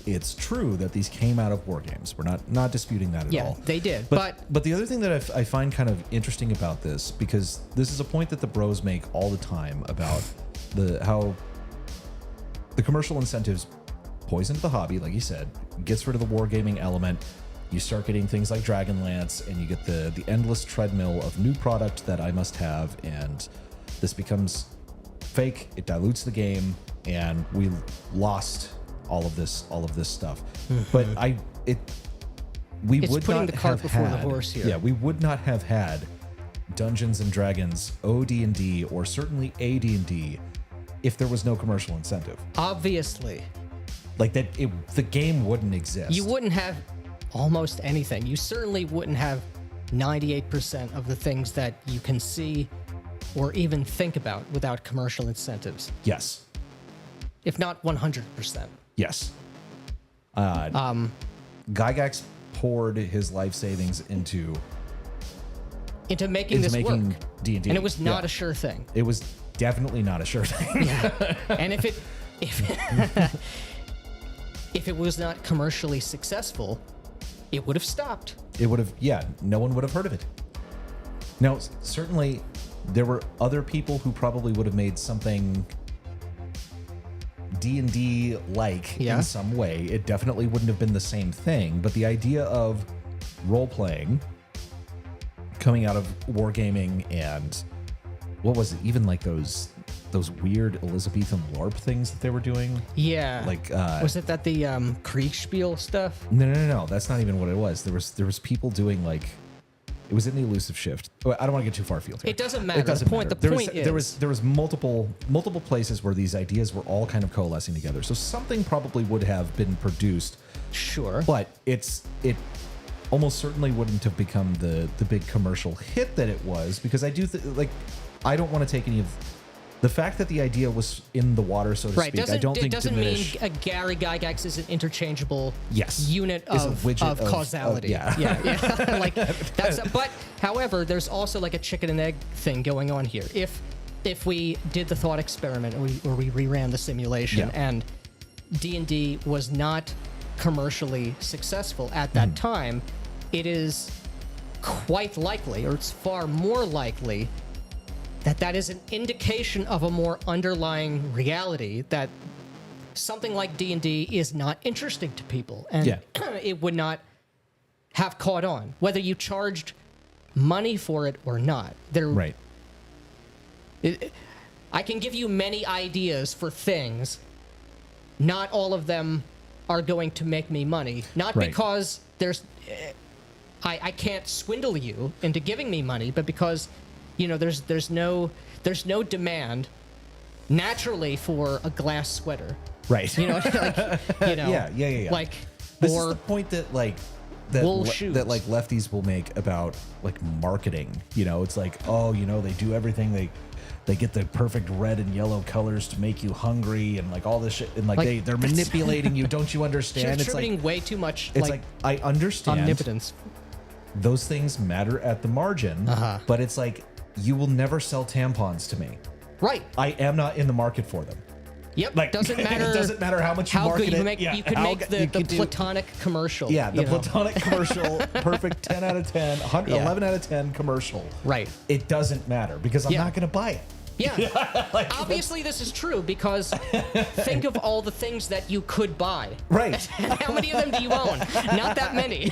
It's true that these came out of war games. We're not disputing that at Yeah, all. they did. But the other thing that I find kind of interesting about this, because this is a point that the bros make all the time about how the commercial incentives poison the hobby, like you said, gets rid of the wargaming element. You start getting things like Dragonlance, and you get the endless treadmill of new product that I must have, and this becomes fake. It dilutes the game, and we lost all of this stuff. But we It's would putting not the cart have before the had, horse here. Yeah, we would not have had Dungeons and Dragons, OD&D, or certainly AD&D if there was no commercial incentive. Obviously, Like that, the game wouldn't exist. you wouldn't have almost anything. You certainly wouldn't have 98% of the things that you can see or even think about without commercial incentives, Yes. if not 100%. Yes. Gygax poured his life savings into Into making making this work. D&D. And it was not Yeah. a sure thing. It was definitely not a sure thing. And if it was not commercially successful, it would have stopped. It would have, no one would have heard of it. Now, certainly, there were other people who probably would have made something D&D like Yeah. in some way. It definitely wouldn't have been the same thing, but the idea of role-playing coming out of wargaming and what was it, even like those weird Elizabethan LARP things that they were doing? Yeah. Like, was it that the Kriegspiel stuff? No. That's not even what it was. There was people doing like, it was in the elusive shift. Oh, I don't want to get too far afield here. It doesn't matter. It doesn't The point- matter. the There point was, is- there was multiple places where these ideas were all kind of coalescing together. So something probably would have been produced, Sure. but it almost certainly wouldn't have become the big commercial hit that it was, because I do I don't want to take any of the fact that the idea was in the water, so to Right. speak. I don't it think doesn't diminish. mean Gary Gygax is an interchangeable Yes. unit Is a of, widget of of- causality. yeah. yeah. Like that's. But however, there's also like a chicken and egg thing going on here. If we did the thought experiment or we reran the simulation Yeah. and D&D was not commercially successful at that time, it is quite likely, or it's far more likely, that is an indication of a more underlying reality that something like D&D is not interesting to people, and Yeah. it would not have caught on, whether you charged money for it or not. Right. I can give you many ideas for things. Not all of them are going to make me money. Not Right. because I can't swindle you into giving me money, but because there's no demand naturally for a glass sweater. Right. Yeah. Like This or is the point that wool shoes. that like lefties will make about like marketing. It's like, they do everything. They get the perfect red and yellow colors to make you hungry and like all this shit, and Like, they're manipulating you. Don't you understand? You're attributing way too much. It's like I understand omnipotence. those things matter at the margin, but it's like you will never sell tampons to me. Right. I am not in the market for them. Yep. Like doesn't matter. It doesn't matter how much you How market good you it. make. Yeah, You could how make good- the you could do- platonic commercial. Yeah, the you know? platonic commercial, perfect 10 out of 10, 11 out of 10 commercial. Right. It doesn't matter because I'm Yeah. not going to buy it. Yeah. Obviously, this is true because think of all the things that you could buy. Right. How many of them do you own? Not that many.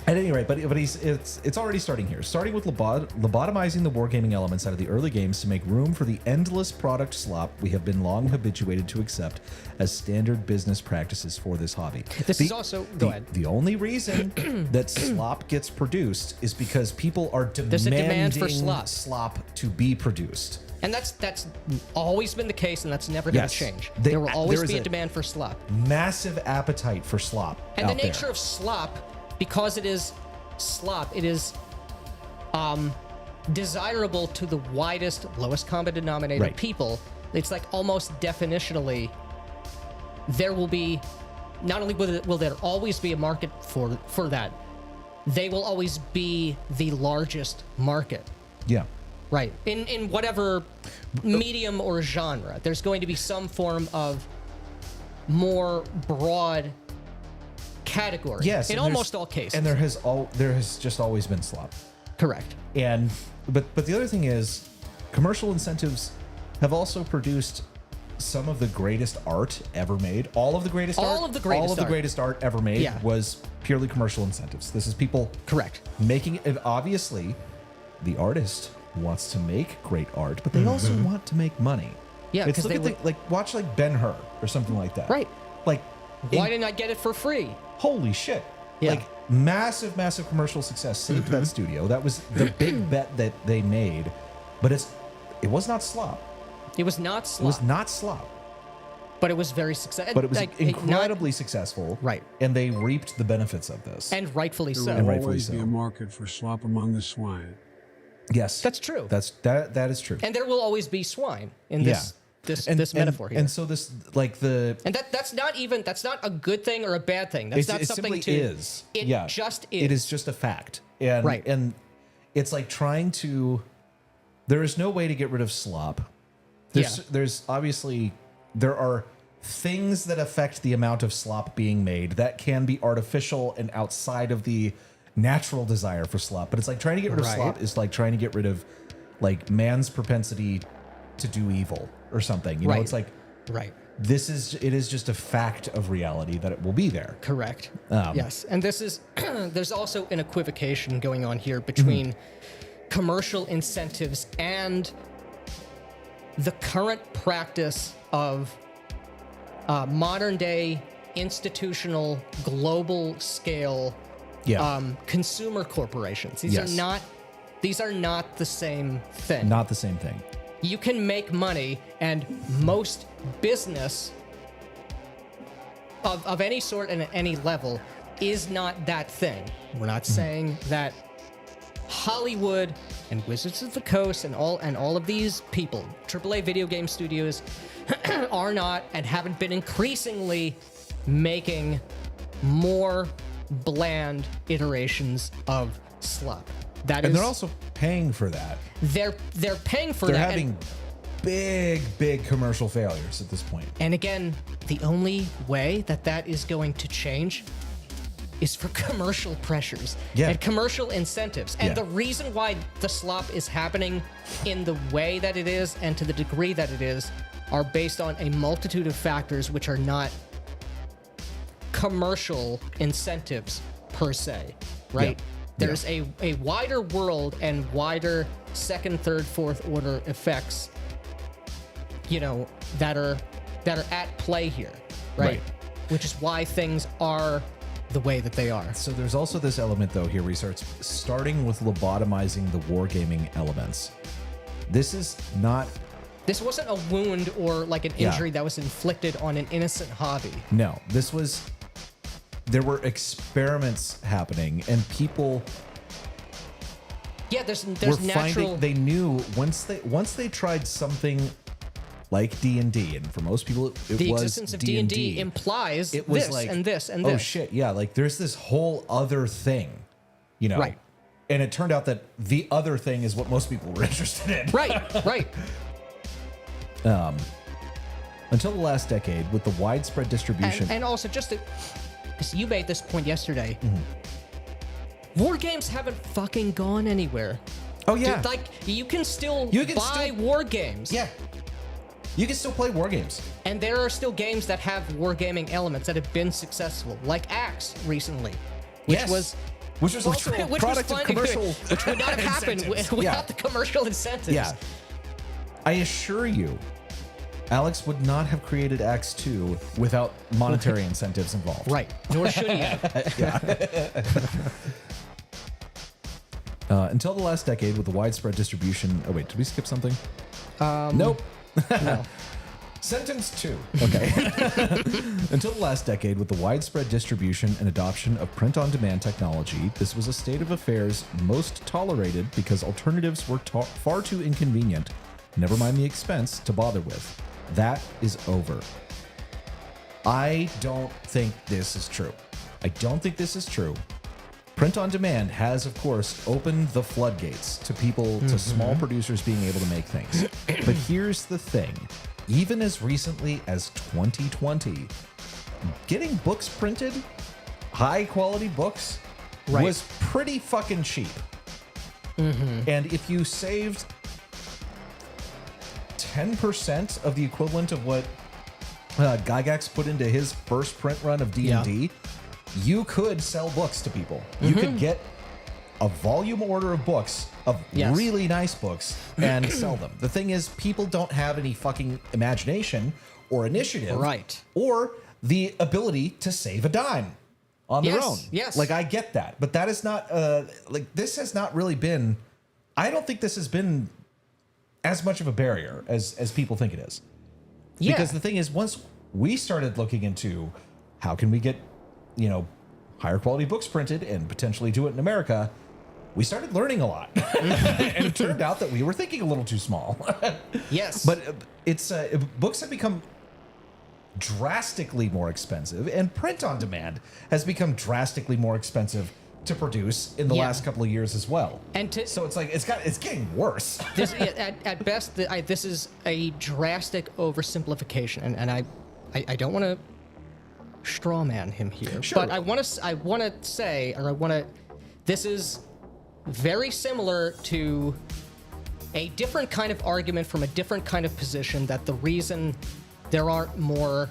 At any rate, but it's already starting here. Starting with lobotomizing the wargaming elements out of the early games to make room for the endless product slop we have been long habituated to accept as standard business practices for this hobby. This is also... Go ahead. The only reason that slop gets produced is because people are There's a demanding demand for slop. to be produced. And that's always been the case, and that's never going Yes. to change. They- There will always there is be a a- demand for slop. Massive appetite for slop. And out the nature there. of slop, because it is slop, it is desirable to the widest, lowest common denominator Right. people. It's like almost definitionally, there will be, not only will there always be a market for that, they will always be the largest market. Yeah. Right. In whatever medium or genre, there's going to be some form of more broad category. Yes. In and almost there's- all cases. And there has just always been slop. Correct. And but the other thing is, commercial incentives have also produced some of the greatest art ever made. All of the greatest art ever made Yeah. was purely commercial incentives. This is people Correct. making it. And obviously, the artist wants to make great art, but they also want to make money. Yeah, it's 'cause look they at like watch like Ben-Hur or something like that. Right. Like, Why didn't I get it for free? holy shit. Yeah. Like massive commercial success saved that studio. That was the big bet that they made. But it was not slop. It was not slop, It was not slop. but it was very successful. But it was like, incredibly successful. Right. And they reaped the benefits of this. and rightfully There so. will rightfully always be so. a market for slop among the swine. Yes. That's true. That is true. And there will always be swine in this metaphor here. And so this like the And that's not a good thing or a bad thing. That's not it something simply to. is. It yeah. just is. It is just a fact. And Right. and it's like trying to there is no way to get rid of slop. There's obviously there are things that affect the amount of slop being made that can be artificial and outside of the natural desire for slop. But it's like trying to get rid of Right. slop is like trying to get rid of like man's propensity to do evil or something. You know, Right. it's like Right. it is just a fact of reality that it will be there. Correct. Um, Yes, and this is there's also an equivocation going on here between commercial incentives and the current practice of modern day institutional global scale Yeah. consumer corporations. These Yes. are not the same thing. Not the same thing. You can make money, and most business of any sort and at any level is not that thing. We're not saying that Hollywood and Wizards of the Coast and all of these people, AAA video game studios, are not and haven't been increasingly making more bland iterations of slop. That And is, they're also paying for that. they're paying for They're that. having big commercial failures at this point. And again, the only way that is going to change is for commercial pressures Yeah. and commercial incentives. And Yeah. the reason why the slop is happening in the way that it is and to the degree that it is are based on a multitude of factors which are not commercial incentives per se, right? Yeah. There's a wider world and wider second, third, fourth order effects, you know, that are at play here, right? Right. Which is why things are the way that they are. So there's also this element, though, here where he starts starting with lobotomizing the wargaming elements. This is not... This wasn't a wound or like an Yeah. injury that was inflicted on an innocent hobby. No, this was... There were experiments happening, and people Yeah, there's were natural. finding... They knew once they tried something like D&D, and for most people it the was existence of D&D. D&D implies It was this like, and this and oh this. shit, yeah, like there's this whole other thing, you know? Right. And it turned out that the other thing is what most people were interested in. Right. Until the last decade, with the widespread distribution. And also, just because you made this point yesterday, war games haven't fucking gone anywhere. oh yeah, Dude, like you can still You can buy still- war games. yeah. You can still play war games. And there are still games that have wargaming elements that have been successful, like Axe recently, which Yes. was Which was also a product of commercial which would not have happened incentives. without Yeah. the commercial incentives. Yeah. I assure you, Alex would not have created Axe 2 without monetary incentives involved. Right. Nor should he have. Until the last decade, with the widespread distribution. Oh, wait, did we skip something? Nope. No. Sentence 2. Okay. Until the last decade, with the widespread distribution and adoption of print-on-demand technology, this was a state of affairs most tolerated because alternatives were far too inconvenient, never mind the expense, to bother with. That is over. I don't think this is true. I don't think this is true. Print-on-demand has, of course, opened the floodgates to people, to small producers being able to make things. But here's the thing. Even as recently as 2020, getting books printed, high quality books, was pretty fucking cheap. And if you saved 10% of the equivalent of what Gygax put into his first print run of D&D, you could sell books to people. You could get a volume order of books, of really nice books, and sell them. The thing is, people don't have any fucking imagination or initiative, or the ability to save a dime on their own. Like, I get that, but that is not like, this has not really been. I don't think this has been as much of a barrier as people think it is. Because the thing is, once we started looking into how can we get, higher quality books printed and potentially do it in America, we started learning a lot. And it turned out that we were thinking a little too small. But it's books have become drastically more expensive, and print on demand has become drastically more expensive to produce in the last couple of years as well. And so it's like it's getting worse. This, at best, this is a drastic oversimplification, and I don't want to straw man him here, but I want to say, this is very similar to a different kind of argument from a different kind of position, that the reason there aren't more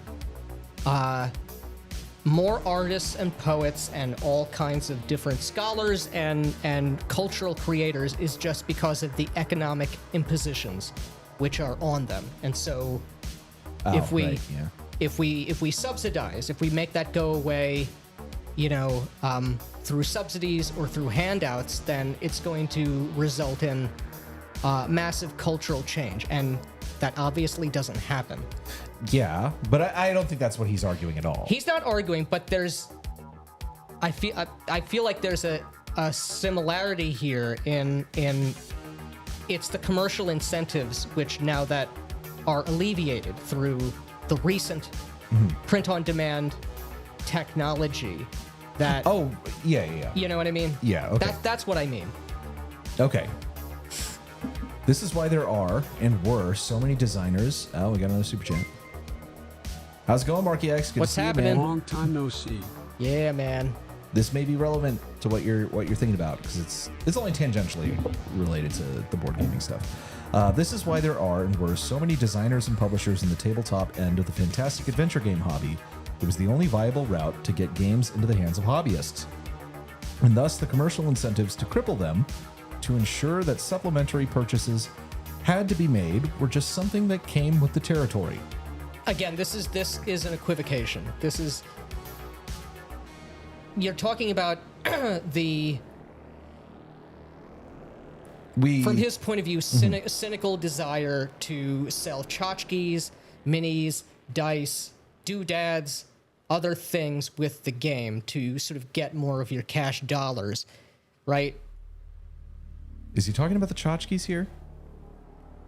artists and poets and all kinds of different scholars and cultural creators is just because of the economic impositions which are on them. And so if we subsidize, if we make that go away, through subsidies or through handouts, then it's going to result in massive cultural change, and that obviously doesn't happen. Yeah, but I don't think that's what he's arguing at all. He's not arguing, but I feel like there's a similarity here in it's the commercial incentives which now that are alleviated through the recent print-on-demand technology that... Oh, yeah. You know what I mean? Yeah, okay. That's what I mean. Okay. This is why there are and were so many designers... Oh, we got another super chat. How's it going, Marky X? Good What's to see happening? you, man. Long time no see. Yeah, man. This may be relevant to what you're thinking about, because it's only tangentially related to the board gaming stuff. This is why there are and were so many designers and publishers in the tabletop end of the fantastic adventure game hobby. It was the only viable route to get games into the hands of hobbyists, and thus the commercial incentives to cripple them to ensure that supplementary purchases had to be made were just something that came with the territory. Again, this is an equivocation. You're talking about from his point of view, cynical desire to sell tchotchkes, minis, dice, doodads, other things with the game to sort of get more of your cash dollars, right? Is he talking about the tchotchkes here?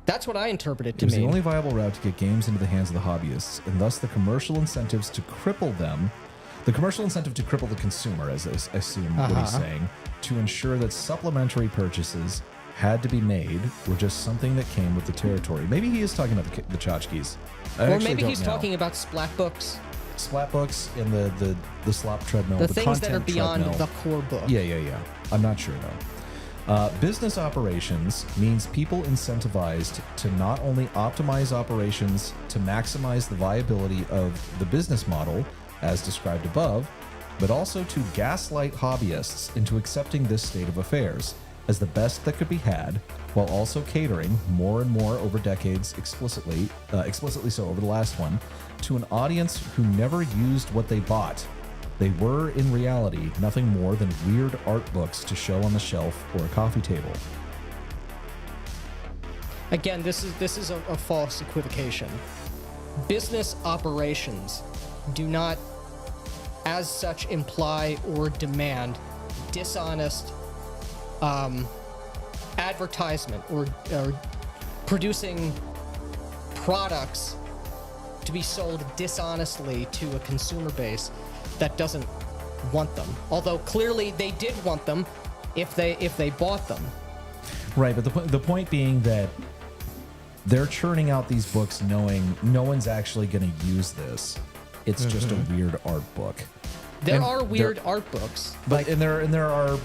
That's what I interpreted to mean. It was mean. the only viable route to get games into the hands of the hobbyists, and thus the commercial incentives to cripple them. The commercial incentive to cripple the consumer, as I assume what he's saying, to ensure that supplementary purchases had to be made were just something that came with the territory. Maybe he is talking about the tchotchkes. Or maybe he's talking about splat books. Splat books and the slop treadmill. The things that are beyond the core book. Yeah. I'm not sure, though. Business operations means people incentivized to not only optimize operations to maximize the viability of the business model, as described above, but also to gaslight hobbyists into accepting this state of affairs as the best that could be had, while also catering more and more over decades, explicitly so over the last one, to an audience who never used what they bought. They were, in reality, nothing more than weird art books to show on the shelf or a coffee table. Again, this is a false equivocation. Business operations do not, as such, imply or demand dishonest advertisement or producing products to be sold dishonestly to a consumer base that doesn't want them. Although clearly they did want them if they bought them. Right, but the point being that they're churning out these books knowing no one's actually going to use this. It's just a weird art book. There are weird art books, but and there are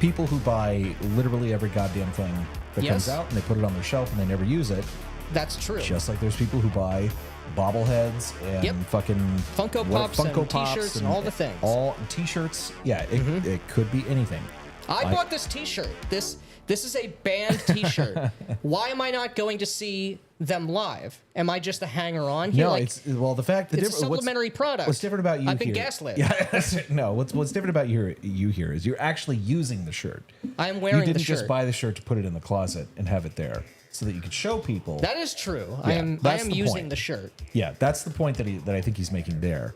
people who buy literally every goddamn thing that comes out, and they put it on their shelf and they never use it. That's true. Just like there's people who buy bobbleheads and fucking Funko Pops and T-shirts and all the things. All T-shirts. Yeah, it could be anything. I bought this T-shirt. This is a band T-shirt. Why am I not going to see them live? Am I just a hanger-on here? No, it's the fact that it's a supplementary product. What's different about you? I've been here, gaslit. Yeah, no. What's different about you here is you're actually using the shirt. I'm wearing the shirt. You didn't just buy the shirt to put it in the closet and have it there so that you could show people. That is true. Yeah, I am using the shirt. Yeah, that's the point that I think he's making there.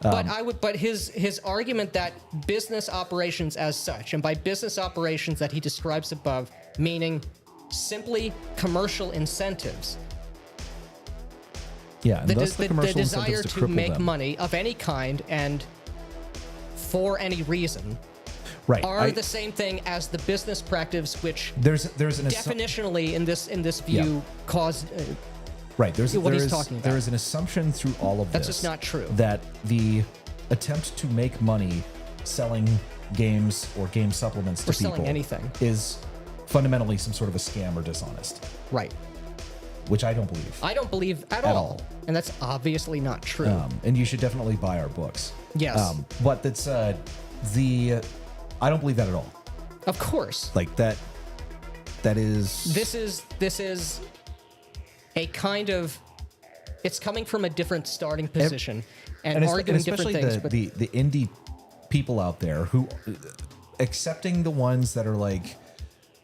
But his argument that business operations as such, and by business operations that he describes above, meaning simply commercial incentives. Yeah, and the thus the commercial desire incentives to cripple make them. money of any kind and for any reason. Right, are the same thing as the business practice, which there's an definitionally in this view cause. Right, there is an assumption through all of this. That's just not true. That the attempt to make money selling games or game supplements to people selling anything is fundamentally some sort of a scam or dishonest. Right. Which I don't believe. I don't believe at all. And that's obviously not true. And you should definitely buy our books. Yes. But that's I don't believe that at all. Of course. Like that is... This is a kind of... It's coming from a different starting position and arguing different things. The indie people out there who... Accepting the ones that are like,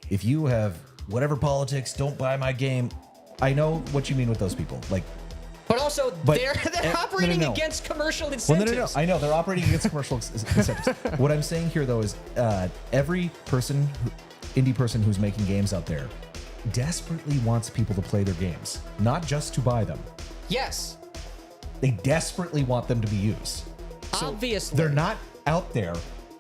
if you have whatever politics, don't buy my game. I know what you mean with those people. Like... But also, they're operating against commercial incentives. Well, no. I know they're operating against commercial incentives. What I'm saying here, though, is every indie person who's making games out there desperately wants people to play their games, not just to buy them. Yes. They desperately want them to be used. So obviously. They're not out there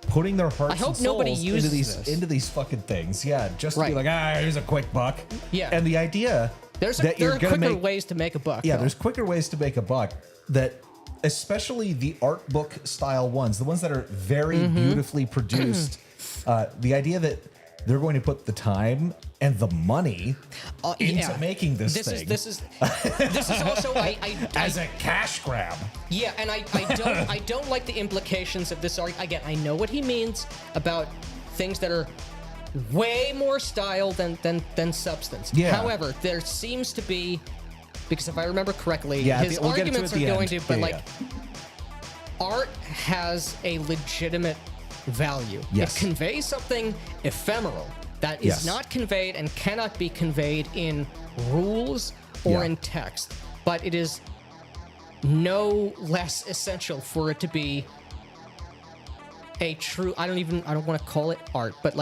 putting their hearts and souls into these fucking things. Yeah, just to be like, here's a quick buck. Yeah. And the idea... There are quicker ways to make a buck. Yeah, there's quicker ways to make a buck that, especially the art book style ones, the ones that are very beautifully produced, the idea that they're going to put the time and the money into making this thing. This is also as a cash grab. Yeah, and I don't like the implications of this argument. Again, I know what he means about things that are way more style than substance. Yeah. However, there seems to be, because if I remember correctly, his arguments are going to, but art has a legitimate value. Yes. It conveys something ephemeral that is not conveyed and cannot be conveyed in rules or in text, but it is no less essential for it to be a true, I don't want to call it art, but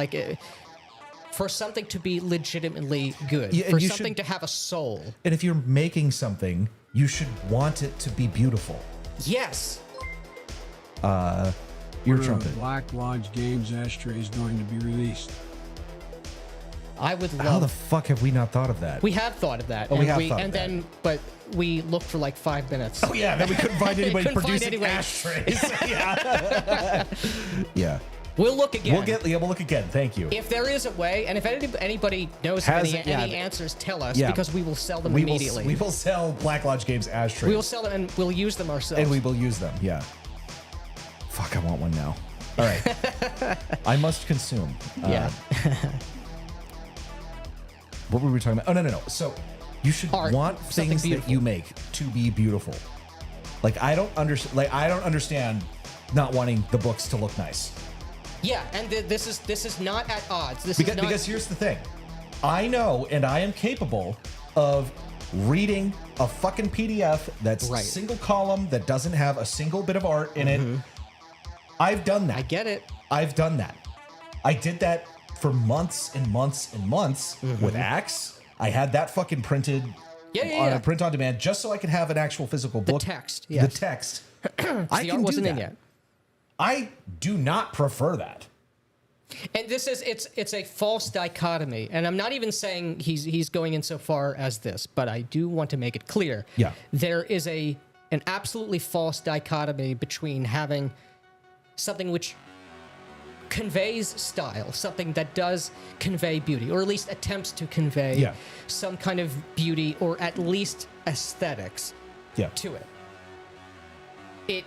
for something to be legitimately good, for something to have a soul. And if you're making something, you should want it to be beautiful. Yes. Your trumpet. Black Lodge Games Ashtray is going to be released. I would love. How the fuck have we not thought of that? We have thought of that. Oh, we have thought of that. But we looked for like 5 minutes. Oh yeah, then we couldn't find anybody producing ashtrays. Yeah. Yeah. We'll look again. We'll look again. Thank you. If there is a way, and if anybody knows any answers, tell us, because we will sell them immediately. We will sell Black Lodge Games ashtrays. We will sell them and we'll use them ourselves. And we will use them, yeah. Fuck, I want one now. All right. I must consume. Yeah. What were we talking about? Oh, no. So you should want things that you make to be beautiful. Like I don't understand not wanting the books to look nice. Yeah, and this is not at odds. Because here's the thing. I know and I am capable of reading a fucking PDF that's Right. single column that doesn't have a single bit of art in it. I've done that. I get it. I've done that. I did that for months and months and months with Axe. I had that fucking printed on a print on demand just so I could have an actual physical book. Text, yes. The text. The I art can do wasn't in that. yet. I do not prefer that. And this is it's a false dichotomy, and I'm not even saying he's going in so far as this, but I do want to make it clear. Yeah. There is an absolutely false dichotomy between having something which conveys style, something that does convey beauty, or at least attempts to convey some kind of beauty or at least aesthetics to it.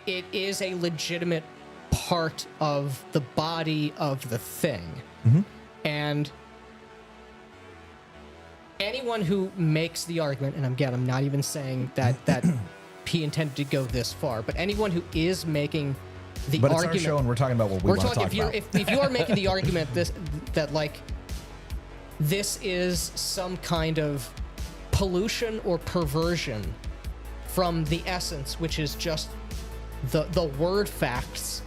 It is a legitimate part of the body of the thing. And anyone who makes the argument, and again, I'm not even saying that he intended to go this far, but anyone who is making the But it's argument, our show and we're talking about what we want to talk about. if you are making the argument that like this is some kind of pollution or perversion from the essence, which is just the word facts,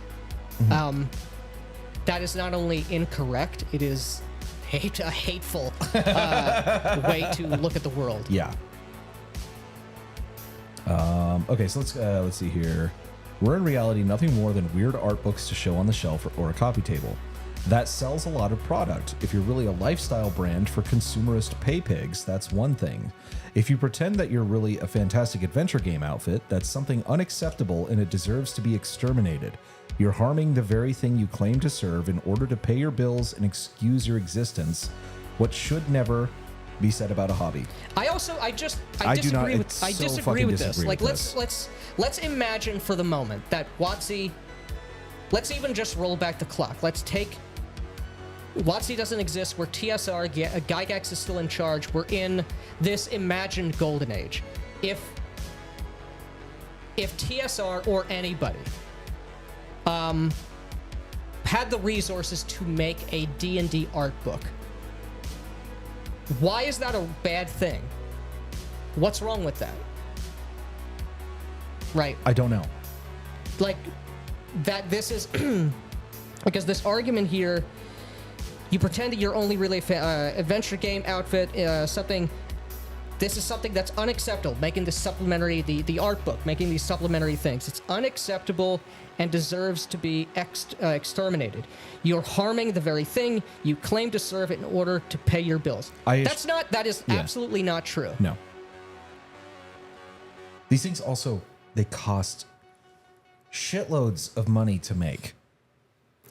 that is not only incorrect, it is a hateful way to look at the world. Yeah. Okay, so let's see here. We're in reality nothing more than weird art books to show on the shelf or a coffee table. That sells a lot of product. If you're really a lifestyle brand for consumerist pay pigs, that's one thing. If you pretend that you're really a fantastic adventure game outfit, that's something unacceptable and it deserves to be exterminated. You're harming the very thing you claim to serve in order to pay your bills and excuse your existence. What should never be said about a hobby. I disagree with this. Like let's imagine for the moment that WotC, let's even just roll back the clock. Let's take WotC doesn't exist. We're TSR. Gygax is still in charge. We're in this imagined golden age. If TSR or anybody had the resources to make a D&D art book, why is that a bad thing? What's wrong with that? Right. I don't know. Like, that this is... because this argument here, you pretend that you're only really adventure game outfit, something... This is something that's unacceptable, making this supplementary, the art book, making these supplementary things. It's unacceptable and deserves to be exterminated. You're harming the very thing you claim to serve in order to pay your bills. That is absolutely not true. No. These things also, they cost shitloads of money to make.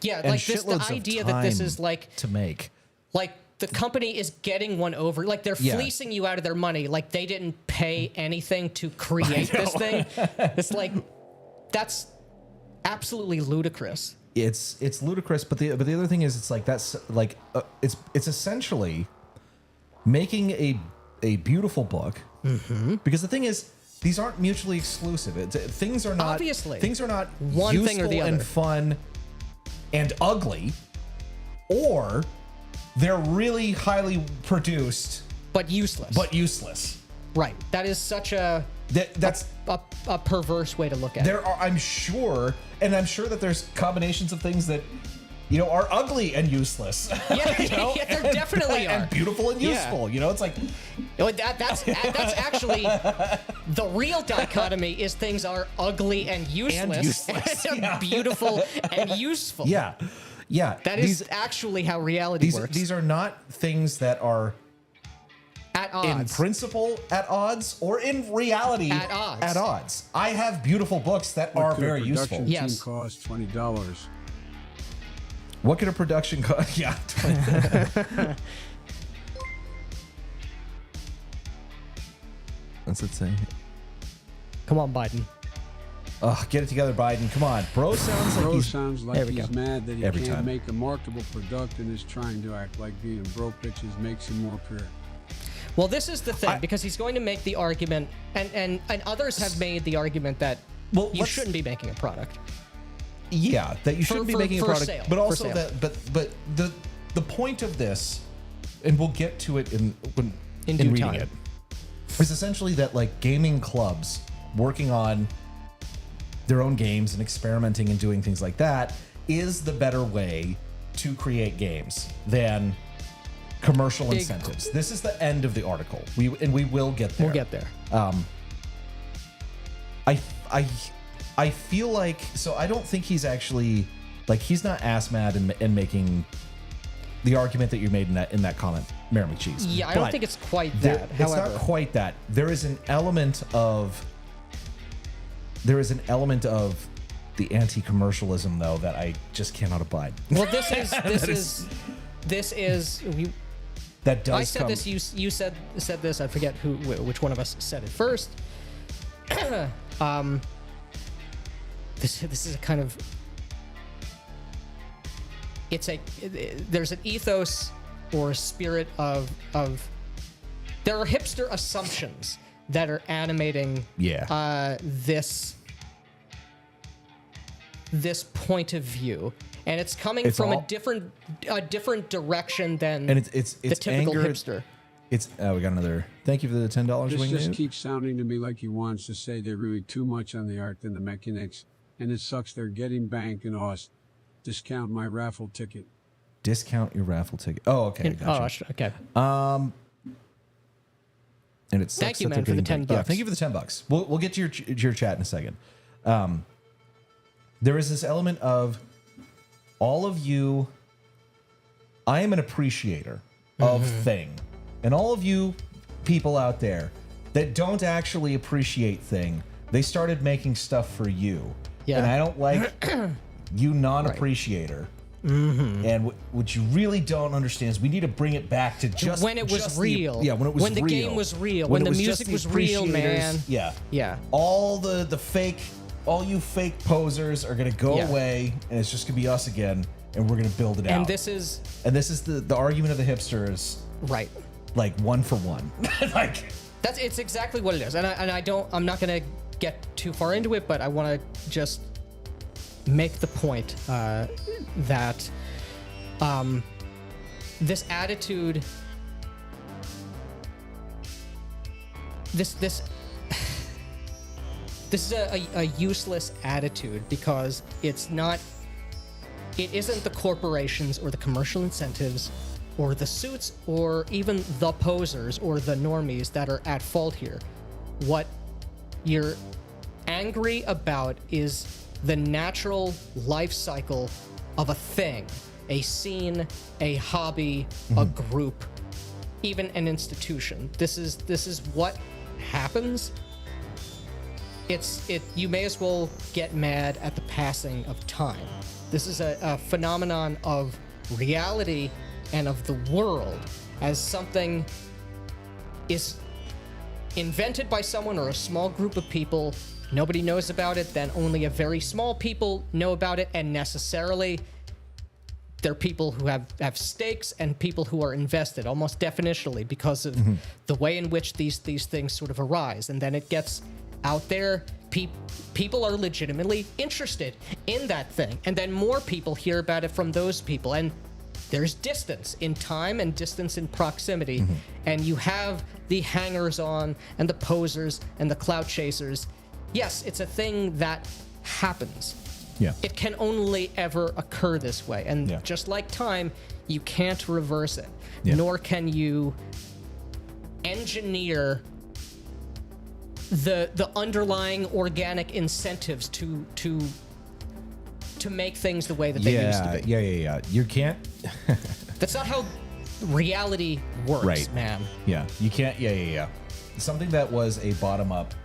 Yeah, And like this, the shitloads of idea that this time is like... to make. Like, the company is getting one over. Like, they're fleecing you out of their money. Like, they didn't pay anything to create this thing. It's like, that's absolutely ludicrous. It's ludicrous, but the other thing is, it's like that's like it's essentially making a beautiful book, because the thing is, these aren't mutually exclusive. Things are not one useful thing or the other, and fun and ugly, or they're really highly produced but useless. Right. That is such a perverse way to look at it. I'm sure that there's combinations of things that, are ugly and useless. Yeah, yeah, there definitely are. And beautiful and useful. It's like... That's actually the real dichotomy is things are ugly and useless. And beautiful and useful. Yeah. Yeah. That is actually how reality works. These are not things that are... at odds. In principle, at odds, or in reality, at odds. At odds. I have beautiful books that are very useful. Yes. Cost $20. What could a production cost? Yeah, $20. What's it say? Come on, Biden. Oh, get it together, Biden. Come on. Bro sounds like he's mad that he can't make a marketable product and is trying to act like being broke bitches makes him more pure. Well, this is the thing, because he's going to make the argument, and others have made the argument that Well, you shouldn't be making a product. Yeah, that you shouldn't be making a product, sale, but also sale. but the point of this, and we'll get to it in due reading time. it, is essentially that like gaming clubs working on their own games and experimenting and doing things like that is the better way to create games than commercial incentives. This is the end of the article. We will get there. We'll get there. I feel like, so I don't think he's actually, like, he's not ass mad and making the argument that you made in that comment, Mayor McCheese. Yeah, I don't think it's quite that. It's not quite that. There is an element of the anti-commercialism, though, that I just cannot abide. Well, this is that does. I said this. You said this. I forget which one of us said it first. This is a kind of. There's an ethos or a spirit of. There are hipster assumptions that are animating. Yeah. This point of view, and it's coming from a different direction than it's the typical anger, hipster. It's we got another. Thank you for the $10. This Wing just Newt. keeps sounding to me like he wants to say they're really too much on the art than the mechanics, and it sucks they're getting banked and lost. Discount my raffle ticket. Discount your raffle ticket. Oh, okay. Gotcha. Okay. And it sucks Thank you, that man, they're for the getting $10. banked. Yeah, thank you for the $10. We'll get to your chat in a second. There is this element of all of you. I am an appreciator of thing, and all of you people out there that don't actually appreciate thing, they started making stuff for you. Yeah. And I don't like you non-appreciator. Mm-hmm. And what you really don't understand is we need to bring it back to just when it was just real. when it was when the real. Game was real. When When it the was music just the was real, man. Yeah. Yeah. All the fake, all you fake posers are gonna go Yeah. away, and it's just gonna be us again, and we're gonna build it out. And this is the argument of the hipsters, right. like one for one. Like It's exactly what it is, and I'm not gonna get too far into it, but I want to just make the point that this attitude, this is a useless attitude because it isn't the corporations or the commercial incentives or the suits or even the posers or the normies that are at fault here. What you're angry about is the natural life cycle of a thing, a scene, a hobby, a group, even an institution. This is what happens. You may as well get mad at the passing of time. This is a phenomenon of reality and of the world as something is invented by someone or a small group of people. Nobody knows about it, then only a very small people know about it, and necessarily they're people who have stakes and people who are invested, almost definitionally, because of the way in which these things sort of arise. And then it gets out there, people are legitimately interested in that thing, and then more people hear about it from those people, and there's distance in time and distance in proximity, and you have the hangers-on and the posers and the clout chasers. Yes, it's a thing that happens. yeah. It can only ever occur this way, and Yeah. just like time, you can't reverse it, Yeah. nor can you engineer the underlying organic incentives to make things the way that they used to be. Yeah. You can't. That's not how reality works, Right. man. Yeah, you can't. Yeah. Something that was a bottom up,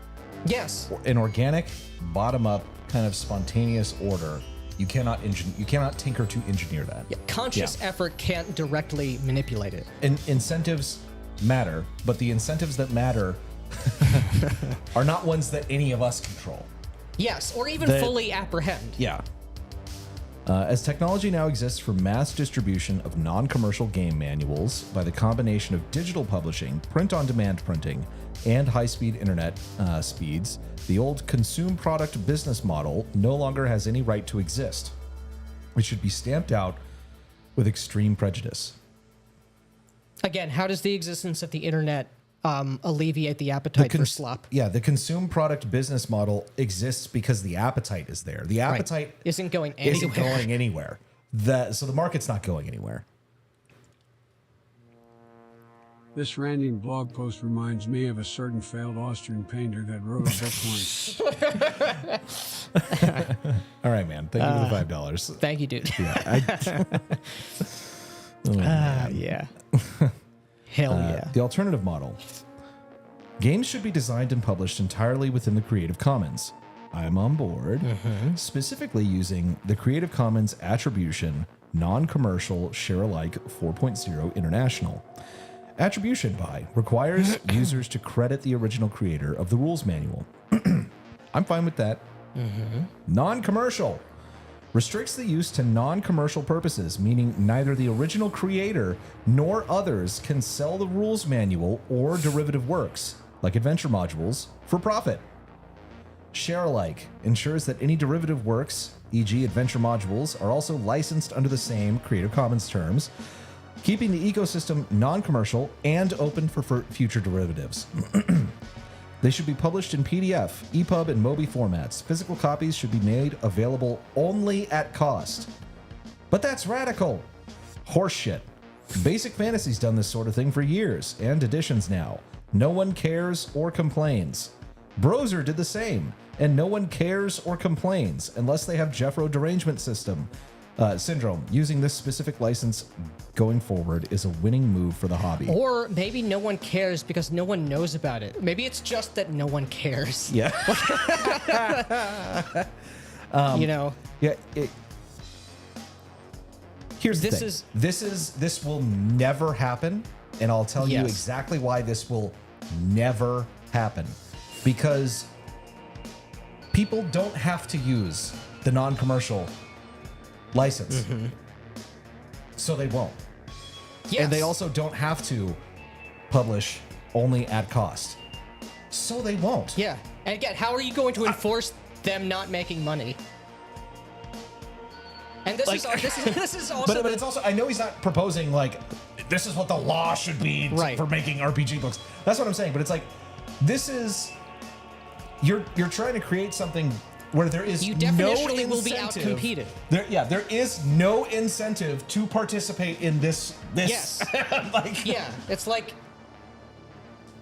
Yes. an organic bottom up kind of spontaneous order. You cannot tinker to engineer that. Yeah, conscious effort can't directly manipulate it. And incentives matter, but the incentives that matter are not ones that any of us control. Yes, or even The- fully apprehend. Yeah. As technology now exists for mass distribution of non-commercial game manuals by the combination of digital publishing, print-on-demand printing, and high-speed internet speeds, the old consume product business model no longer has any right to exist. It should be stamped out with extreme prejudice. Again, how does the existence of the internet alleviate the appetite for slop? Yeah, the consume product business model exists because the appetite is there. The appetite isn't going anywhere. So the market's not going anywhere. This ranting blog post reminds me of a certain failed Austrian painter that wrote a book once. All right, man. Thank you for the $5. Thank you, dude. Yeah. Hell yeah. The alternative model. Games should be designed and published entirely within the Creative Commons. I'm on board. Specifically using the Creative Commons Attribution Non-Commercial Share-alike 4.0 International. Attribution by requires users to credit the original creator of the rules manual. I'm fine with that. Non-commercial restricts the use to non-commercial purposes, meaning neither the original creator nor others can sell the rules manual or derivative works, like adventure modules, for profit. Share-alike ensures that any derivative works, e.g. adventure modules, are also licensed under the same Creative Commons terms, keeping the ecosystem non-commercial and open for future derivatives. They should be published in PDF, EPUB, and MOBI formats. Physical copies should be made available only at cost. But that's radical. Horseshit. Basic Fantasy's done this sort of thing for years, and editions now. No one cares or complains. Browser did the same, and no one cares or complains unless they have Jeffro derangement syndrome. Using this specific license going forward is a winning move for the hobby. Or maybe no one cares because no one knows about it. Maybe it's just that no one cares. Yeah. Yeah. Here's the thing. This will never happen, and I'll tell you exactly why this will never happen. Because people don't have to use the non-commercial license. So they won't. Yes. And they also don't have to publish only at cost. So they won't. Yeah. And again, how are you going to enforce them not making money? And this is also but it's also, I know he's not proposing like this is what the law should be for making RPG books. That's what I'm saying. But it's like this is you're trying to create something where there is you no definitionally incentive. will be outcompeted. There is no incentive to participate in this. Yes. It's like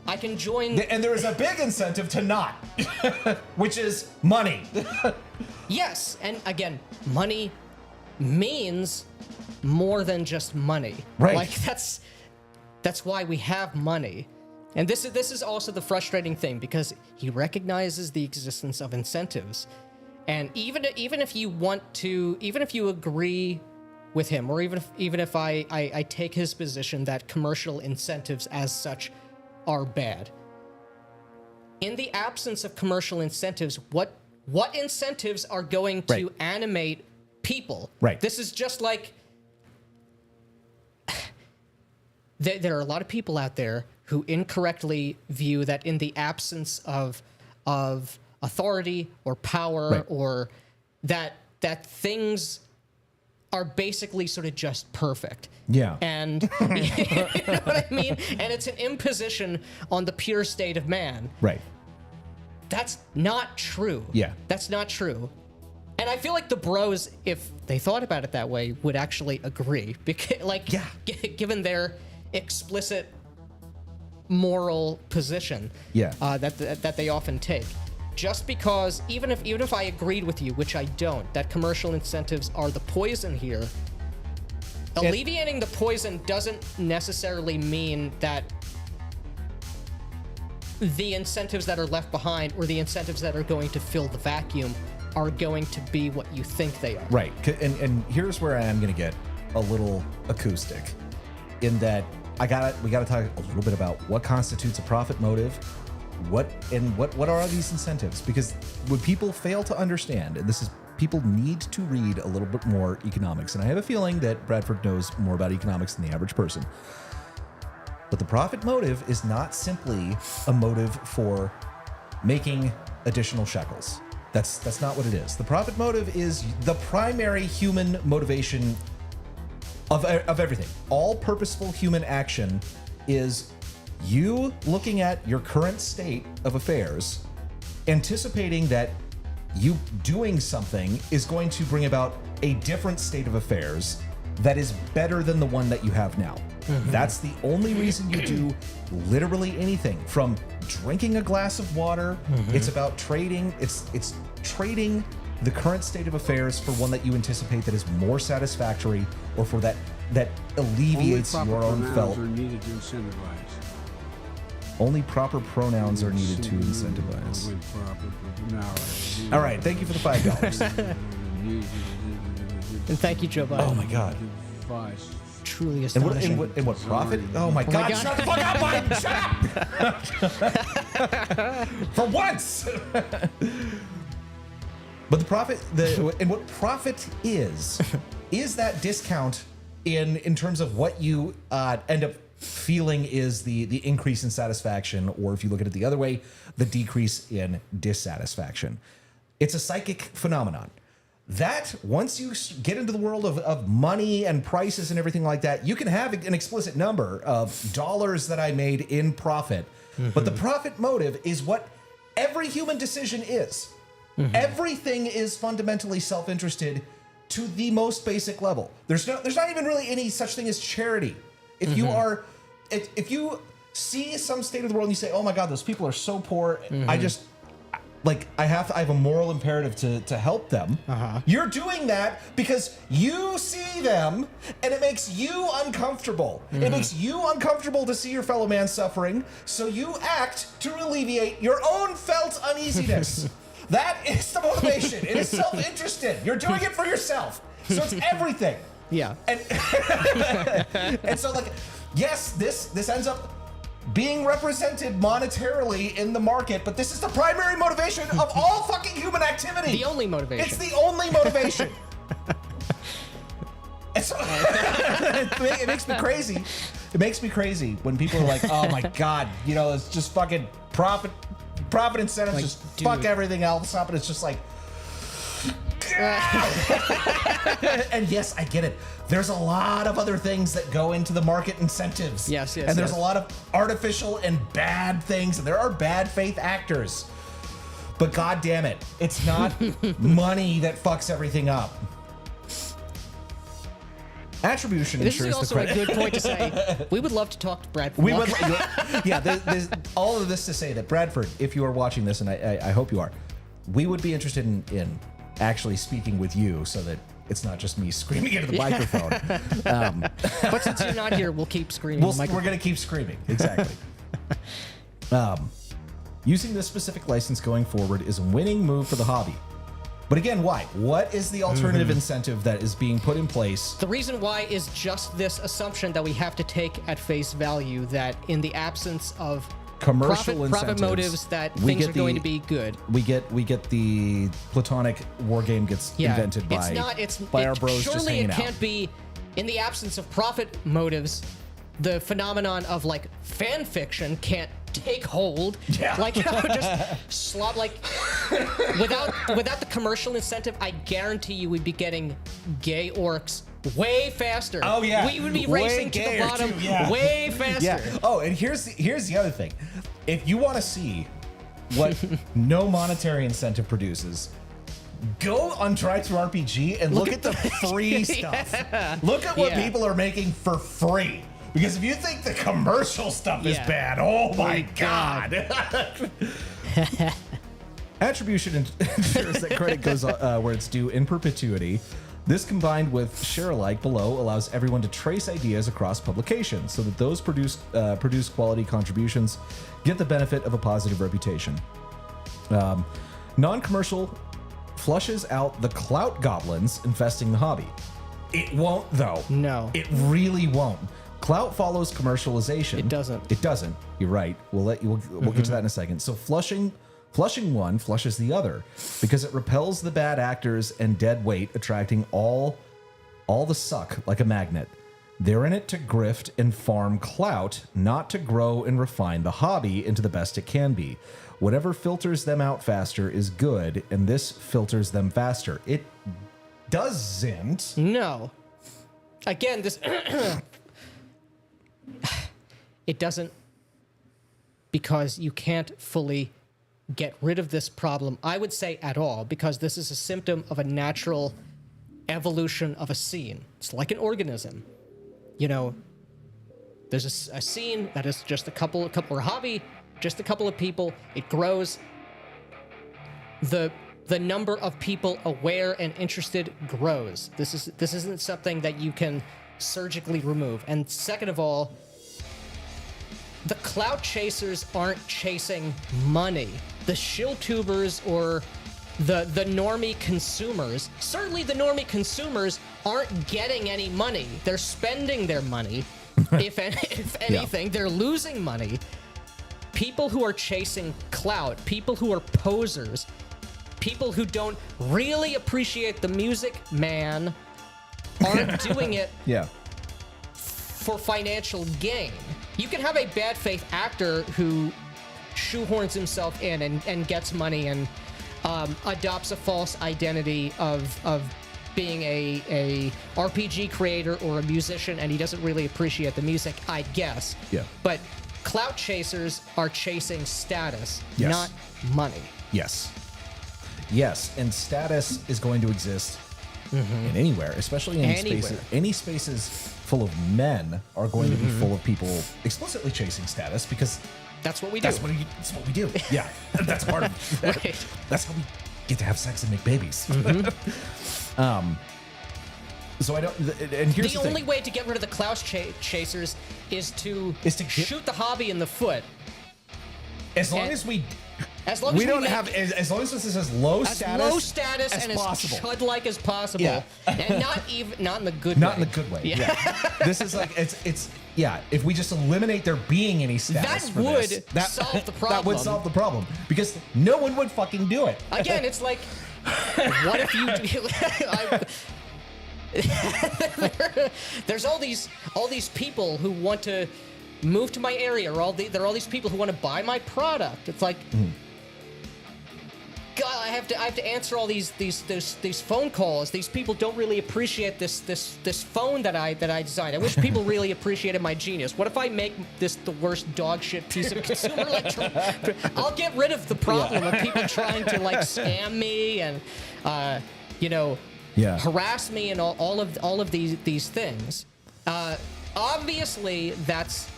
I can join, and there is a big incentive to not, which is money. Yes, and again, money means more than just money. Right. Like that's why we have money. And this is also the frustrating thing, because he recognizes the existence of incentives. And even if you agree with him, or even if I take his position that commercial incentives as such are bad, in the absence of commercial incentives, what incentives are going to animate people? Right. This is just like there are a lot of people out there who incorrectly view that in the absence of authority or power, or that things are basically sort of just perfect. Yeah. And you know what I mean? And it's an imposition on the pure state of man. Right. That's not true. Yeah. That's not true. And I feel like the bros, if they thought about it that way, would actually agree. Because, given their explicit moral position that they often take. Just because even if I agreed with you, which I don't, that commercial incentives are the poison here, alleviating the poison doesn't necessarily mean that the incentives that are left behind, or the incentives that are going to fill the vacuum, are going to be what you think they are. Right. And here's where I am going to get a little acoustic, in that we got to talk a little bit about what constitutes a profit motive, what are these incentives? Because what people fail to understand, and this is people need to read a little bit more economics. And I have a feeling that Bradford knows more about economics than the average person. But the profit motive is not simply a motive for making additional shekels. That's not what it is. The profit motive is the primary human motivation of everything. All purposeful human action is you looking at your current state of affairs, anticipating that you doing something is going to bring about a different state of affairs that is better than the one that you have now. That's the only reason you do literally anything, from drinking a glass of water. It's about trading. It's trading the current state of affairs for one that you anticipate that is more satisfactory, or for that alleviates your own felt. Are needed to incentivize. Only proper pronouns are needed to incentivize. Only proper pronouns. All right, thank you for the $5. And thank you, Joe Biden. Oh my God. Truly And astonishing. what profit? Oh my God! God. Shut the fuck up, Biden! Shut up! For once. But the profit, and what profit is that discount in terms of what you end up feeling is the increase in satisfaction, or if you look at it the other way, the decrease in dissatisfaction. It's a psychic phenomenon. That once you get into the world of money and prices and everything like that, you can have an explicit number of dollars that I made in profit. But the profit motive is what every human decision is. Everything is fundamentally self-interested to the most basic level. There's not even really any such thing as charity. If you are, if you see some state of the world and you say, "Oh my God, those people are so poor," I have a moral imperative to help them. You're doing that because you see them and it makes you uncomfortable. It makes you uncomfortable to see your fellow man suffering, so you act to alleviate your own felt uneasiness. That is the motivation. It is self-interested. You're doing it for yourself. So it's everything. Yeah. And and so yes, this ends up being represented monetarily in the market, but this is the primary motivation of all fucking human activity. The only motivation. It's the only motivation. And so it makes me crazy. It makes me crazy when people are like, "Oh my God, it's just fucking profit incentives, just fuck everything else up," and it's just like. And yes, I get it. There's a lot of other things that go into the market incentives. Yes. And there's a lot of artificial and bad things, and there are bad faith actors. But God damn it, it's not money that fucks everything up. Attribution This ensures is also the a credit. good point to say. We would love to talk to Bradford. We would, yeah. There's all of this to say that Bradford, if you are watching this, and I hope you are, we would be interested in actually speaking with you, so that it's not just me screaming into the microphone. But since you're not here, we'll keep screaming. We're going to keep screaming. Exactly. Using this specific license going forward is a winning move for the hobby. But again, why? What is the alternative incentive that is being put in place? The reason why is just this assumption that we have to take at face value that in the absence of Commercial profit incentives, motives, that we things get are going the- to be good. We get the platonic war game gets invented by our bros just surely hanging it out. can't be in the absence of profit motives. The phenomenon of fan fiction can't take hold. Yeah. Just slop without the commercial incentive. I guarantee you we'd be getting gay orcs way faster. Oh yeah, we would be Way racing to the gayer, bottom too, yeah. way faster. Yeah. Oh, and here's the other thing. If you want to see what no monetary incentive produces, go on TTRPG and look at the free stuff. Look at what Yeah. people are making for free. Because if you think the commercial stuff is Yeah. bad, oh my God. God. Attribution ensures that credit goes where it's due in perpetuity. This, combined with share alike below, allows everyone to trace ideas across publications, so that those produce quality contributions get the benefit of a positive reputation. Non-commercial flushes out the clout goblins infesting the hobby. It won't, though. No. It really won't. Clout follows commercialization. It doesn't. It doesn't. You're right. We'll get to that in a second. So flushing Flushing one flushes the other because it repels the bad actors and dead weight, attracting all the suck like a magnet. They're in it to grift and farm clout, not to grow and refine the hobby into the best it can be. Whatever filters them out faster is good, and this filters them faster. It doesn't. No. Again, this... It doesn't, because you can't fully get rid of this problem, I would say, at all, because this is a symptom of a natural evolution of a scene. It's like an organism. You know, there's a scene that is just a couple or hobby, just a couple of people. It grows. The number of people aware and interested grows. This isn't something that you can surgically remove. And second of all, the clout chasers aren't chasing money. The shill tubers or the normie consumers, certainly the normie consumers aren't getting any money. They're spending their money. If anything, they're losing money. People who are chasing clout, people who are posers, people who don't really appreciate the music, man, aren't doing it for financial gain. You can have a bad faith actor who shoehorns himself in and gets money and adopts a false identity of being a RPG creator or a musician, and he doesn't really appreciate the music, I guess. Yeah. But clout chasers are chasing status, Yes. not money. Yes. Yes, and status is going to exist in anywhere, especially in spaces. Any spaces full of men are going to be full of people explicitly chasing status because that's what we do. That's what we do. Yeah, that's part of it. Right. That's how we get to have sex and make babies. So I don't. And here's the only way to get rid of the clout chasers is to shoot the hobby in the foot. As long as we don't have, as long as this is as low status and possible. as chud-like as possible, Yeah. and not in the good way. Not in the good way. Yeah. This is like it's if we just eliminate there being any status, that would solve the problem. That would solve the problem because no one would fucking do it. Again, it's like, what if you do? There's all these people who want to move to my area, or there are all these people who want to buy my product. It's like, God, I have to answer all these phone calls. These people don't really appreciate this phone that I designed. I wish people really appreciated my genius. What if I make this the worst dog shit piece of consumer electronics? I'll get rid of the problem of people trying to like scam me and harass me and all of these things. Obviously, that's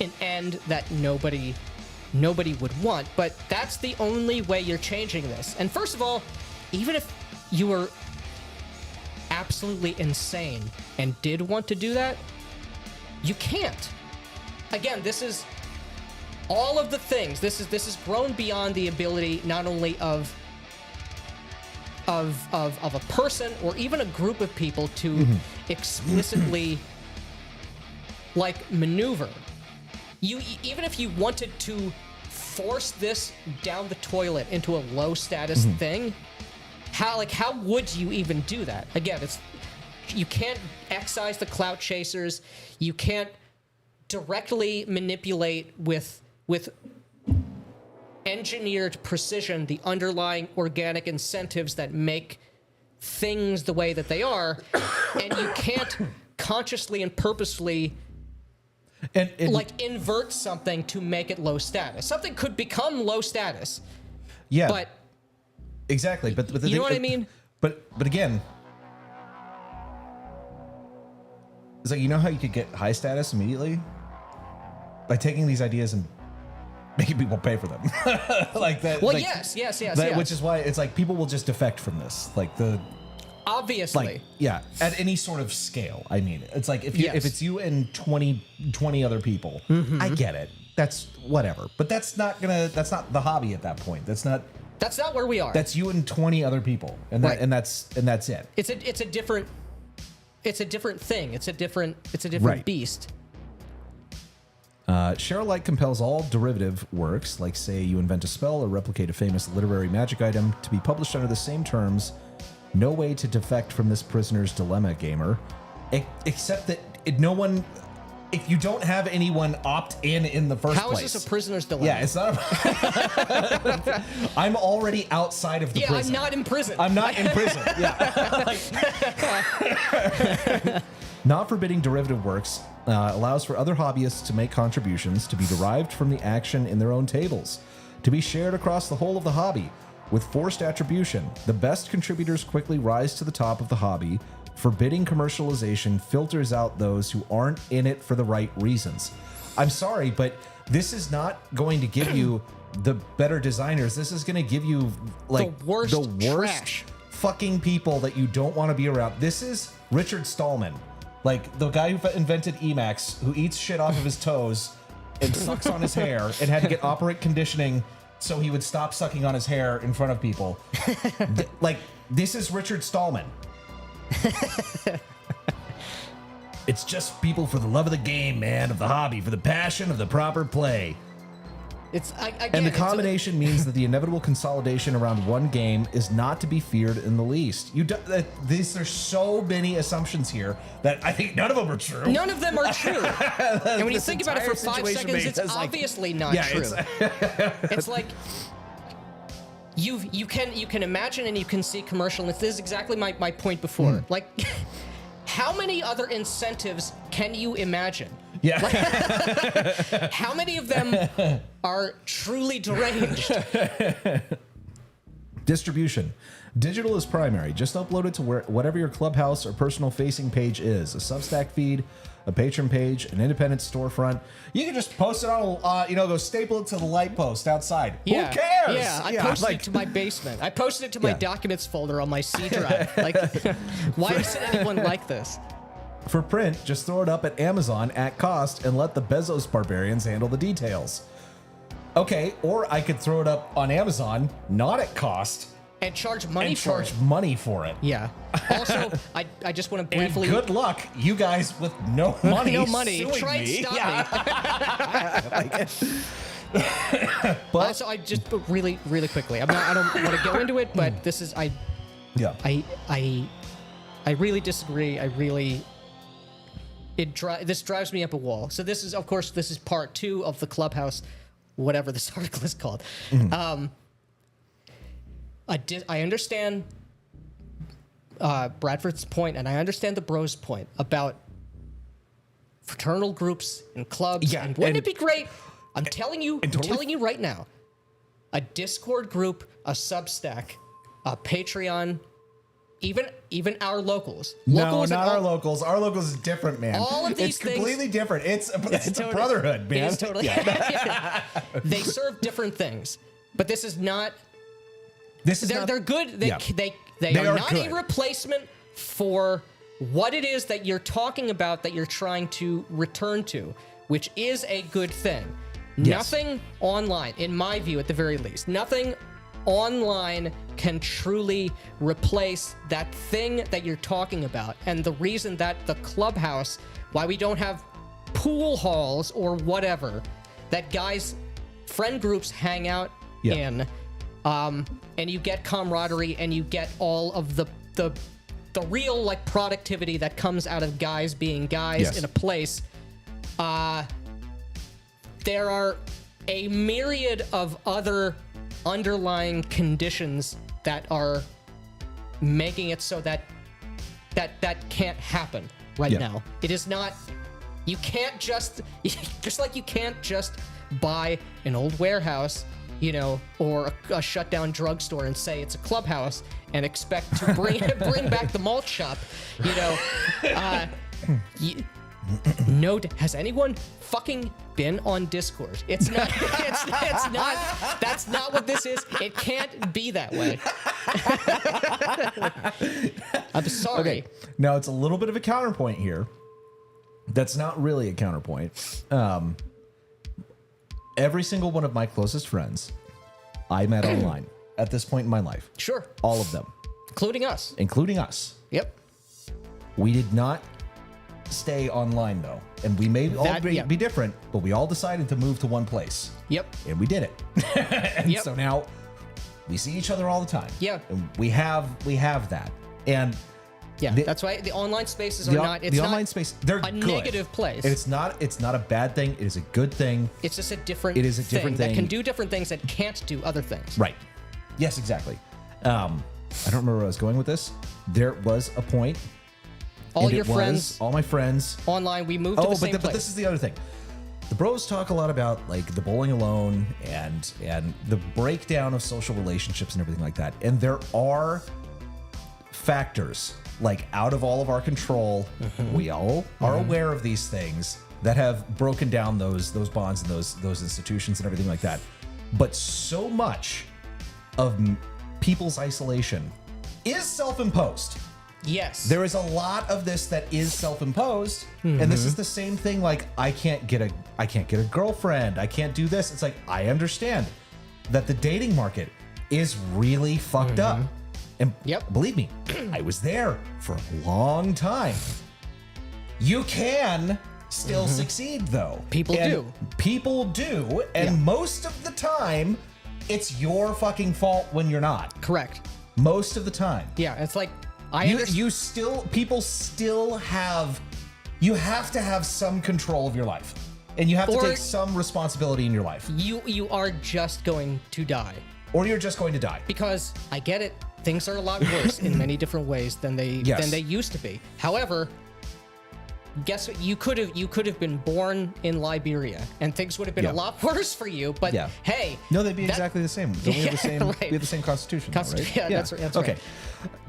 an end that nobody would want, but that's the only way you're changing this. And first of all, even if you were absolutely insane and did want to do that, you can't. Again, this is all of the things. This is grown beyond the ability not only of a person or even a group of people to explicitly like maneuver. Even if you wanted to force this down the toilet into a low status thing, how would you even do that? Again, you can't excise the clout chasers. You can't directly manipulate with engineered precision the underlying organic incentives that make things the way that they are, and you can't consciously and purposefully and like invert something to make it low status. Something could become low status. Yeah. But exactly. But the you know what I mean? But again, it's like, you know how you could get high status immediately? By taking these ideas and making people pay for them. Like that. Well, like, yes. Which is why it's like people will just defect from this. Like obviously. Like, at any sort of scale. I mean, it's like if it's you and 20 other people, I get it. That's whatever. But that's not the hobby at that point. That's not where we are. That's you and 20 other people. And that's it. It's a different thing. It's a different right. beast. Share alike compels all derivative works, like say you invent a spell or replicate a famous literary magic item, to be published under the same terms. No way to defect from this prisoner's dilemma, gamer. Except that no one... If you don't have anyone opt in the first place. How is this a prisoner's dilemma? Yeah, it's not. I'm already outside of the prison. I'm not in prison. I'm not in prison. Yeah. Not forbidding derivative works allows for other hobbyists to make contributions to be derived from the action in their own tables, to be shared across the whole of the hobby. With forced attribution, the best contributors quickly rise to the top of the hobby. Forbidding commercialization filters out those who aren't in it for the right reasons. I'm sorry, but this is not going to give you the better designers. This is going to give you like the worst trash. Fucking people that you don't want to be around. This is Richard Stallman, like the guy who invented Emacs, who eats shit off of his toes and sucks on his hair and had to get operant conditioning so he would stop sucking on his hair in front of people. Like, this is Richard Stallman. It's just people for the love of the game, man, of the hobby, for the passion of the proper play. And the combination means that the inevitable consolidation around one game is not to be feared in the least. There's so many assumptions here that I think none of them are true. None of them are true. And when you think about it for 5 seconds, it's obviously not true. It's like you can imagine and you can see commercial. And this is exactly my point before. Like, how many other incentives can you imagine? Yeah. Like, how many of them are truly deranged? Distribution. Digital is primary. Just upload it to whatever your clubhouse or personal facing page is. A Substack feed, a patron page, an independent storefront. You can just post it on, go staple it to the light post outside. Yeah. Who cares? Yeah, I posted it to my basement. I posted it to my documents folder on my C drive. Like, why does anyone like this? For print, just throw it up at Amazon at cost and let the Bezos barbarians handle the details. Okay, or I could throw it up on Amazon, not at cost, and charge money for it. Yeah. Also, I just want to briefly... And good luck, you guys with no money. No money. Suing Try and me. stop me. But also, I just really quickly. I don't want to go into it, but this is I really disagree. This drives me up a wall. So this is, of course, part 2 of the Clubhouse, whatever this article is called. I understand Bradford's point, and I understand the bros' point about fraternal groups and clubs. Yeah, and wouldn't it be great? I'm telling you right now, a Discord group, a Substack, a Patreon, even our locals. No, not our locals. Our locals is different, man. All of these it's completely different. It's a brotherhood, man. It is totally. Yeah. They serve different things, but this is not. They're good. They are not good. A replacement for what it is that you're talking about, that you're trying to return to, which is a good thing. Yes. Nothing online, in my view, at the very least, nothing online can truly replace that thing that you're talking about. And the reason that the Clubhouse, why we don't have pool halls or whatever, that friend groups hang out in, and you get camaraderie and you get all of the real, like, productivity that comes out of guys being guys in a place. There are a myriad of other underlying conditions that are making it so that can't happen now. It is not. You can't just like you can't just buy an old warehouse, or a shut down drugstore and say it's a clubhouse and expect to bring back the malt shop. Has anyone fucking been on Discord? It's not. It's not. That's not what this is. It can't be that way. I'm sorry. Okay. Now it's a little bit of a counterpoint here. That's not really a counterpoint. Every single one of my closest friends I met online at this point in my life. Sure. All of them. Including us. Including us. Yep. We did not stay online though, and we may all be different, but we all decided to move to one place. Yep. And we did it. And so now we see each other all the time. Yeah. And we have that. And yeah, that's why the online spaces are not. It's the not online space. They're a good. negative place. And it's not a bad thing. It is a good thing. It's just a different. It is a different thing that can do different things that can't do other things. Right. Yes, exactly. I don't remember where I was going with this. There was a point. All your friends, all my friends online. We moved to the same place. But this is the other thing. The bros talk a lot about like the bowling alone and the breakdown of social relationships and everything like that. And there are factors like out of all of our control. We all are aware of these things that have broken down those bonds and those institutions and everything like that. But so much of people's isolation is self-imposed. Yes. There is a lot of this that is self-imposed, and this is the same thing. Like I can't get a girlfriend. I can't do this. It's like I understand that the dating market is really fucked up, and believe me, I was there for a long time. You can still succeed though. People do, and most of the time, it's your fucking fault when you're not. Correct. Most of the time. Yeah, it's like. People still have, you have to have some control of your life, and you have to take some responsibility in your life. You are just going to die. Or you're just going to die. Because I get it, things are a lot worse in many different ways than they used to be. However, guess what? You could have been born in Liberia, and things would have been a lot worse for you. But hey, no, they'd be exactly the same. Don't we have the same? Right. We have the same constitution, right? Yeah, that's right. Okay. Right.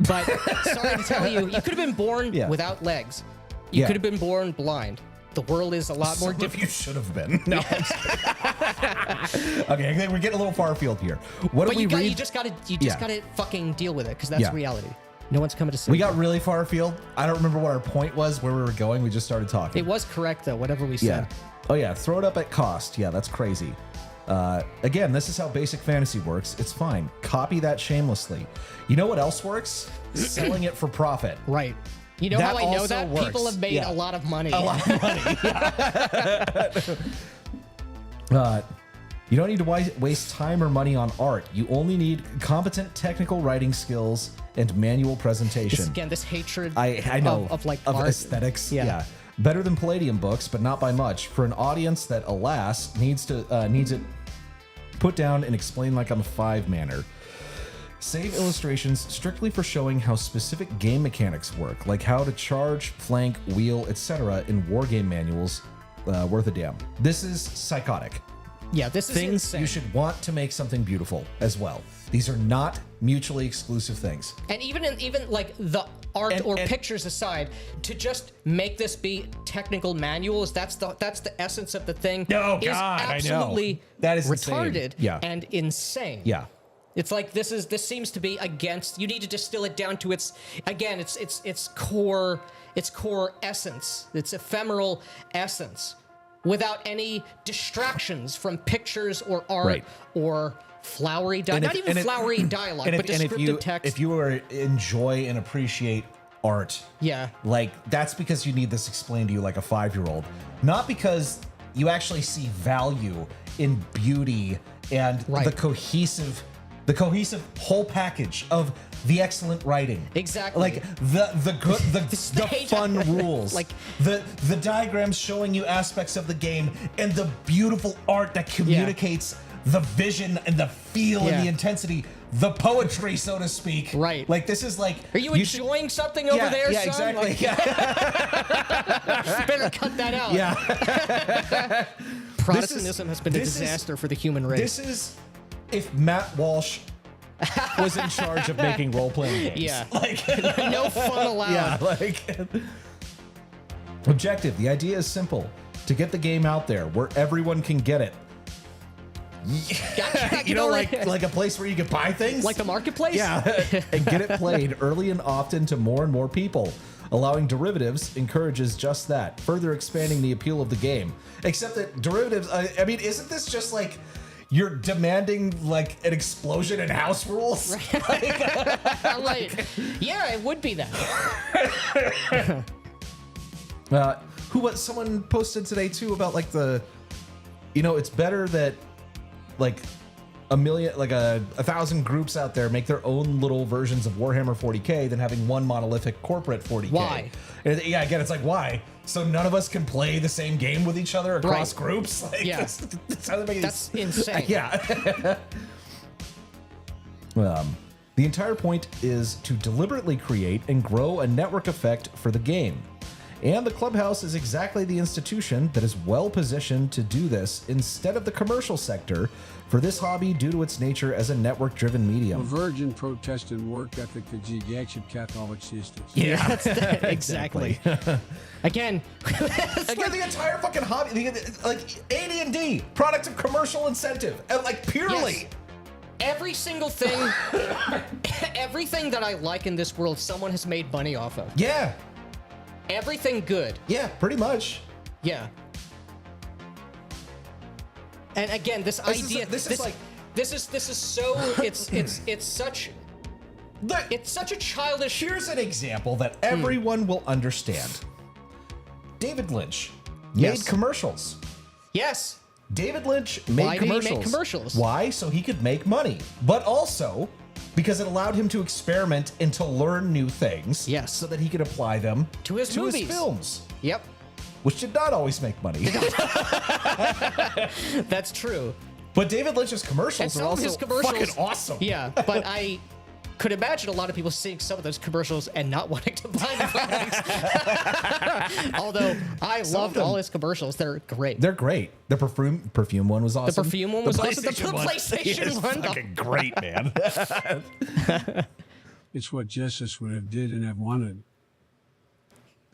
But sorry to tell you, you could have been born without legs. You could have been born blind. The world is a lot more difficult. You should have been. No. Okay, I think we're getting a little far afield here. You just gotta fucking deal with it, because that's reality. No one's coming to save We got really far afield. I don't remember what our point was, where we were going. We just started talking. It was correct, though, whatever we said. Oh, yeah. Throw it up at cost. Yeah, that's crazy. Again, this is how basic fantasy works. It's fine. Copy that shamelessly. You know what else works? Selling it for profit. Right. You know That how I know also that? works. People have made a lot of money. A lot of money. You don't need to waste time or money on art. You only need competent technical writing skills and manual presentation. This hatred I know of art. aesthetics. Yeah. Better than Palladium books, but not by much. For an audience that, alas, needs it put down and explained like I'm a 5 manner. Save illustrations strictly for showing how specific game mechanics work, like how to charge, flank, wheel, etc. in wargame manuals. Worth a damn. This is psychotic. Yeah, this is things insane. You should want to make something beautiful as well. These are not mutually exclusive things. And even like the art or pictures aside, to just make this be technical manuals, that's the essence of the thing. Oh, is God, absolutely I know. That is retarded insane. and insane. Yeah. It's like this seems to be against. You need to distill it down to its core essence, its ephemeral essence, without any distractions from pictures or art or flowery dialogue. Not even flowery dialogue, but descriptive text. If you enjoy and appreciate art, like that's because you need this explained to you like a 5-year-old, not because you actually see value in beauty and the cohesive whole package of the excellent writing. Exactly. Like the fun rules. Like the diagrams showing you aspects of the game and the beautiful art that communicates the vision and the feel and the intensity, the poetry, so to speak. Right. Like this is like. Are you enjoying something over there, yeah, son? Exactly. Like, better cut that out. Yeah. Protestantism has been a disaster for the human race. This is if Matt Walsh was in charge of making role-playing games. Yeah. Like no fun allowed. Yeah, like objective. The idea is simple. To get the game out there where everyone can get it. You know, like a place where you can buy things? Like the marketplace? Yeah. And get it played early and often to more and more people. Allowing derivatives encourages just that, further expanding the appeal of the game. Except that derivatives, I mean, isn't this just like you're demanding like an explosion in house rules? Right. Yeah, it would be that. Someone posted today too about like it's better that like a million, like 1,000 groups out there make their own little versions of Warhammer 40K than having one monolithic corporate 40K. Why? And yeah, again, it's like, why? So none of us can play the same game with each other across groups? Like, Yeah. That's insane. Yeah. The entire point is to deliberately create and grow a network effect for the game. And the Clubhouse is exactly the institution that is well positioned to do this instead of the commercial sector for this hobby due to its nature as a network-driven A medium. virgin protested work ethic the gigantship Catholic sisters. Yeah, That's exactly. Again, Again, the entire fucking hobby, like AD&D, product of commercial incentive, and like purely. Yes. Every single thing, everything that I like in this world, someone has made money off of. Yeah, Everything good. yeah, pretty much. Yeah. And again, this idea, this is like- this is so it's such a childish. Here's an example that everyone will understand. David Lynch made Yes. commercials. Yes. David Lynch made Why did he commercials. make commercials? Why? So he could make money, but also because it allowed him to experiment and to learn new things. Yes. So that he could apply them To his movies. films, Yep. which did not always make money. That's true. But David Lynch's commercials And are some of also his commercials fucking awesome. Yeah, but I could imagine a lot of people seeing some of those commercials and not wanting to buy the products. Although I loved all his commercials. They're great. They're great. The perfume one was awesome. The perfume one was awesome. The PlayStation is one. fucking great, man. It's what Jesus would have did and have wanted.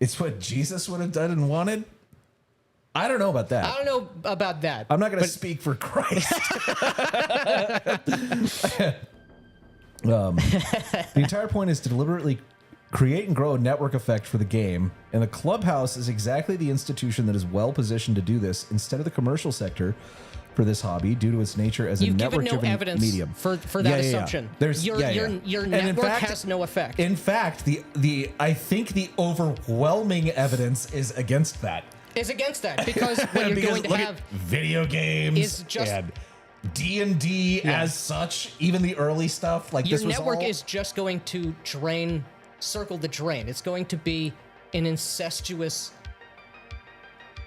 It's what Jesus would have done and wanted. I don't know about that. I don't know about that. I'm not going to speak for Christ. The entire point is to deliberately create and grow a network effect for the game, and the Clubhouse is exactly the institution that is well positioned to do this instead of the commercial sector for this hobby due to its nature as a You've given no network-driven evidence medium. for that assumption. Your And in network fact- has no effect. In fact, I think the overwhelming evidence is against that. Is against that because what you're Because going to look have at video games is just- and D&D as such, even the early stuff, like your this was network all, is just going to circle the drain. It's going to be an incestuous,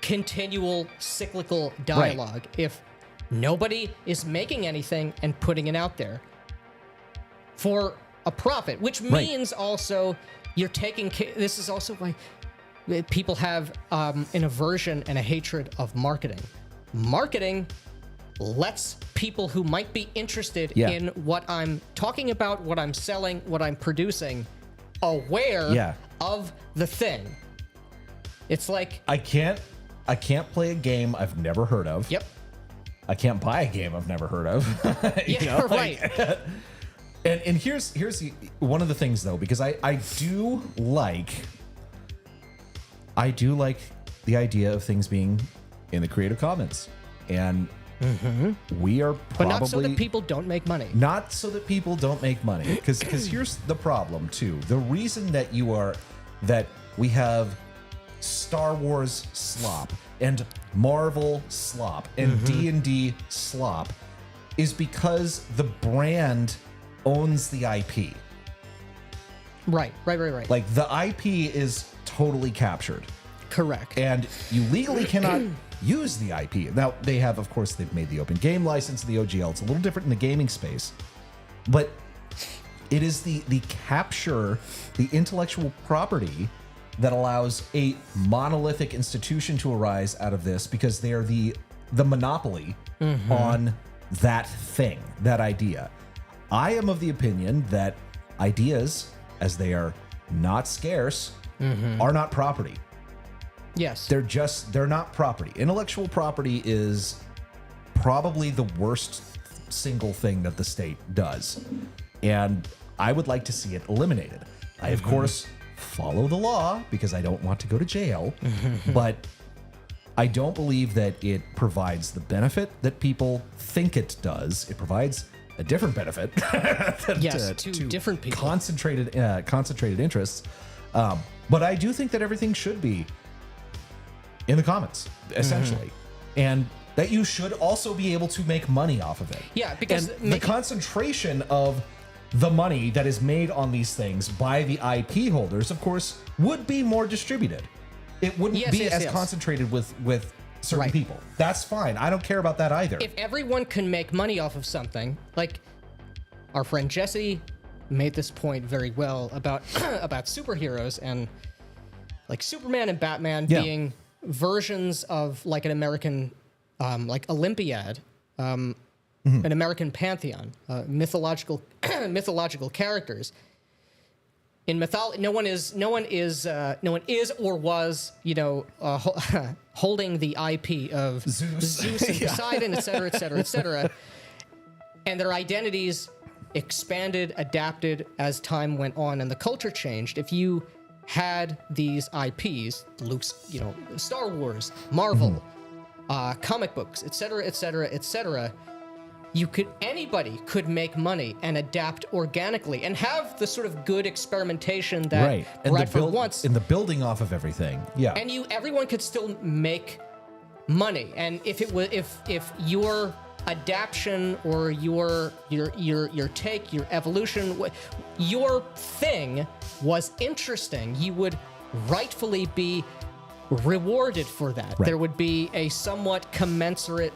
continual, cyclical dialogue if nobody is making anything and putting it out there for a profit, which means also you're taking. This is also why people have an aversion and a hatred of marketing. Marketing lets people who might be interested in what I'm talking about, what I'm selling, what I'm producing, aware of the thing. It's like I can't play a game I've never heard of. Yep. I can't buy a game I've never heard of. Yeah, right. And here's one of the things though, because I do like the idea of things being in the Creative Commons, and we are probably But not so that people don't make money. Not so that people don't make money, because here's the problem too. The reason that we have Star Wars slop and Marvel slop and D&D slop is because the brand owns the IP. Right. Like the IP is totally captured. Correct. And you legally cannot use the IP. Now, they've made the open game license, the OGL. It's a little different in the gaming space. But it is the capture, the intellectual property that allows a monolithic institution to arise out of this, because they are the monopoly on that thing, that idea. I am of the opinion that ideas, as they are not scarce, are not property. Yes. They're not property. Intellectual property is probably the worst single thing that the state does. And I would like to see it eliminated. I, of course, follow the law because I don't want to go to jail, but I don't believe that it provides the benefit that people think it does. It provides a different benefit to different people. Concentrated interests. But I do think that everything should be in the commons, essentially. And that you should also be able to make money off of it. Yeah, because and the concentration of the money that is made on these things by the IP holders, of course, would be more distributed. It wouldn't be as concentrated with certain people. That's fine. I don't care about that either. If everyone can make money off of something, like our friend Jesse made this point very well about about superheroes and like Superman and Batman being versions of like an American like Olympiad, an American pantheon, mythological characters. In mythology, no one is or was, holding the IP of Zeus and Poseidon, et cetera, and their identities expanded, adapted as time went on and the culture changed. If you had these IPs, Luke's, Star Wars, Marvel, comic books, et cetera, anybody could make money and adapt organically and have the sort of good experimentation that Bradford wants. In the building off of everything. Yeah. And everyone could still make money. And if your adaptation or your take, your evolution, your thing was interesting, you would rightfully be rewarded for that. There would be a somewhat commensurate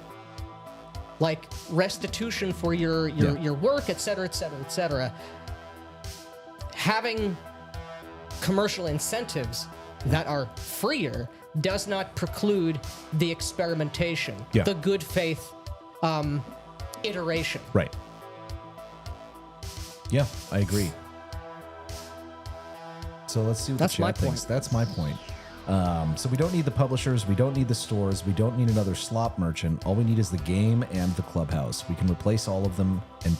like restitution for your work, et cetera. Having commercial incentives that are freer does not preclude the experimentation, the good faith iteration. Right. Yeah, I agree. So let's see what the chat thinks. That's my point. So we don't need the publishers, we don't need the stores, we don't need another slop merchant. All we need is the game and the clubhouse. We can replace all of them, and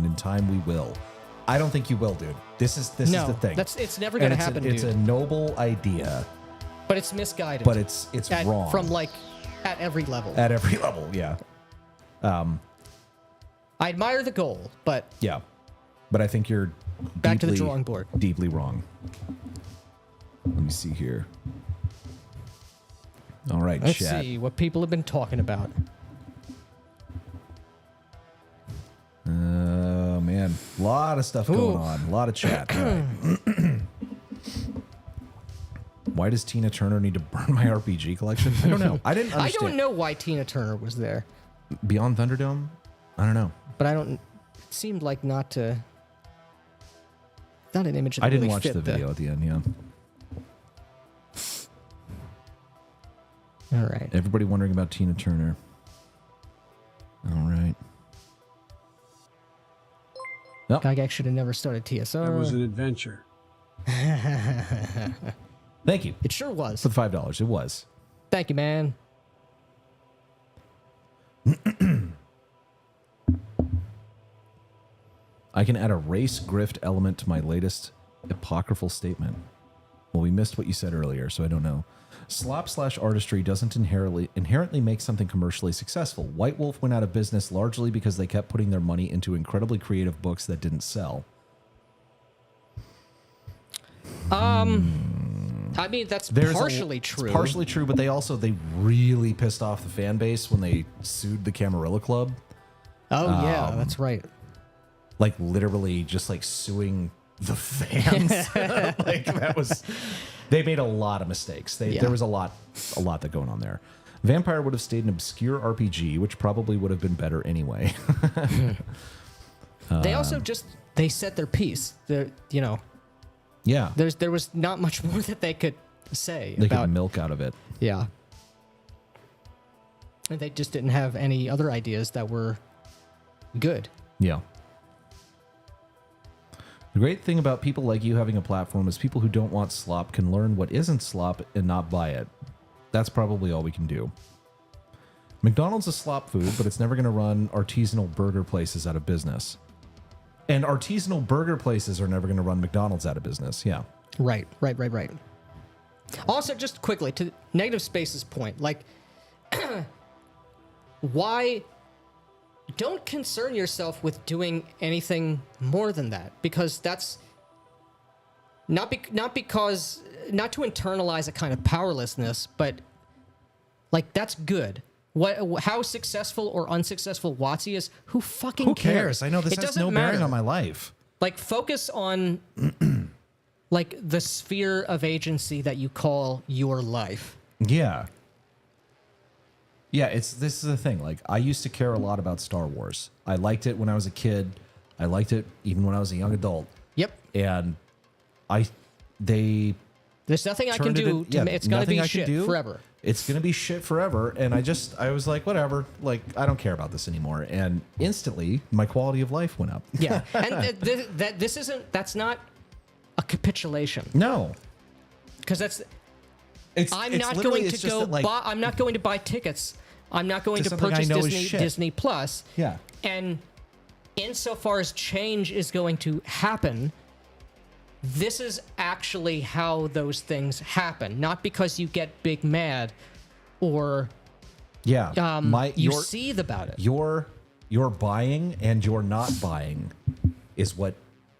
in time we will. I don't think you will, dude. This is the thing. It's never going to happen, dude. It's a noble idea, but it's misguided. But it's wrong from at every level. At every level, yeah. I admire the goal, but but I think you're back to the drawing board. Deeply wrong. Let me see here. All right, let's see what people have been talking about. Oh, man. A lot of stuff going on. A lot of chat. Right. Why does Tina Turner need to burn my RPG collection? I don't know. I didn't understand. I don't know why Tina Turner was there. Beyond Thunderdome? I don't know. But it seemed like not an image that I didn't really watch the video at the end, yeah. All right. Everybody wondering about Tina Turner. All right. Nope. Gygax should have never started TSR. That was an adventure. Thank you. It sure was. For the $5, it was. Thank you, man. I can add a race grift element to my latest apocryphal statement. Well, we missed what you said earlier, so I don't know. Slop/artistry doesn't inherently make something commercially successful. White Wolf went out of business largely because they kept putting their money into incredibly creative books that didn't sell. I mean, that's partially true. It's partially true, but they really pissed off the fan base when they sued the Camarilla Club. Oh, yeah, that's right. Like, literally just, like, suing the fans. Like, that was... They made a lot of mistakes. There was a lot that going on there. Vampire would have stayed an obscure RPG, which probably would have been better anyway. They also they said their piece. Yeah. There was not much more that they could say. They could milk out of it. Yeah. And they just didn't have any other ideas that were good. Yeah. The great thing about people like you having a platform is people who don't want slop can learn what isn't slop and not buy it. That's probably all we can do. McDonald's is slop food, but it's never going to run artisanal burger places out of business. And artisanal burger places are never going to run McDonald's out of business. Yeah. Right. Also, just quickly, to Negative Space's point, like, why... Don't concern yourself with doing anything more than that, because that's not to internalize a kind of powerlessness, but Like, that's good. How successful or unsuccessful WotC is, who fucking Who cares? I know this It has doesn't no bearing matter. on my life. Like, focus on like the sphere of agency that you call your life. Yeah. Yeah, this is the thing. Like, I used to care a lot about Star Wars. I liked it when I was a kid. I liked it even when I was a young adult. Yep. And There's nothing I can do. It's going to be shit forever. It's going to be shit forever. And I was like, whatever. Like, I don't care about this anymore. And instantly, my quality of life went up. Yeah. And that's not a capitulation. No. Because I'm not going to buy tickets. I'm not going to purchase Disney Plus. Yeah. And insofar as change is going to happen, this is actually how those things happen. Not because you get big mad or you seethe about it. Your buying and your not buying is what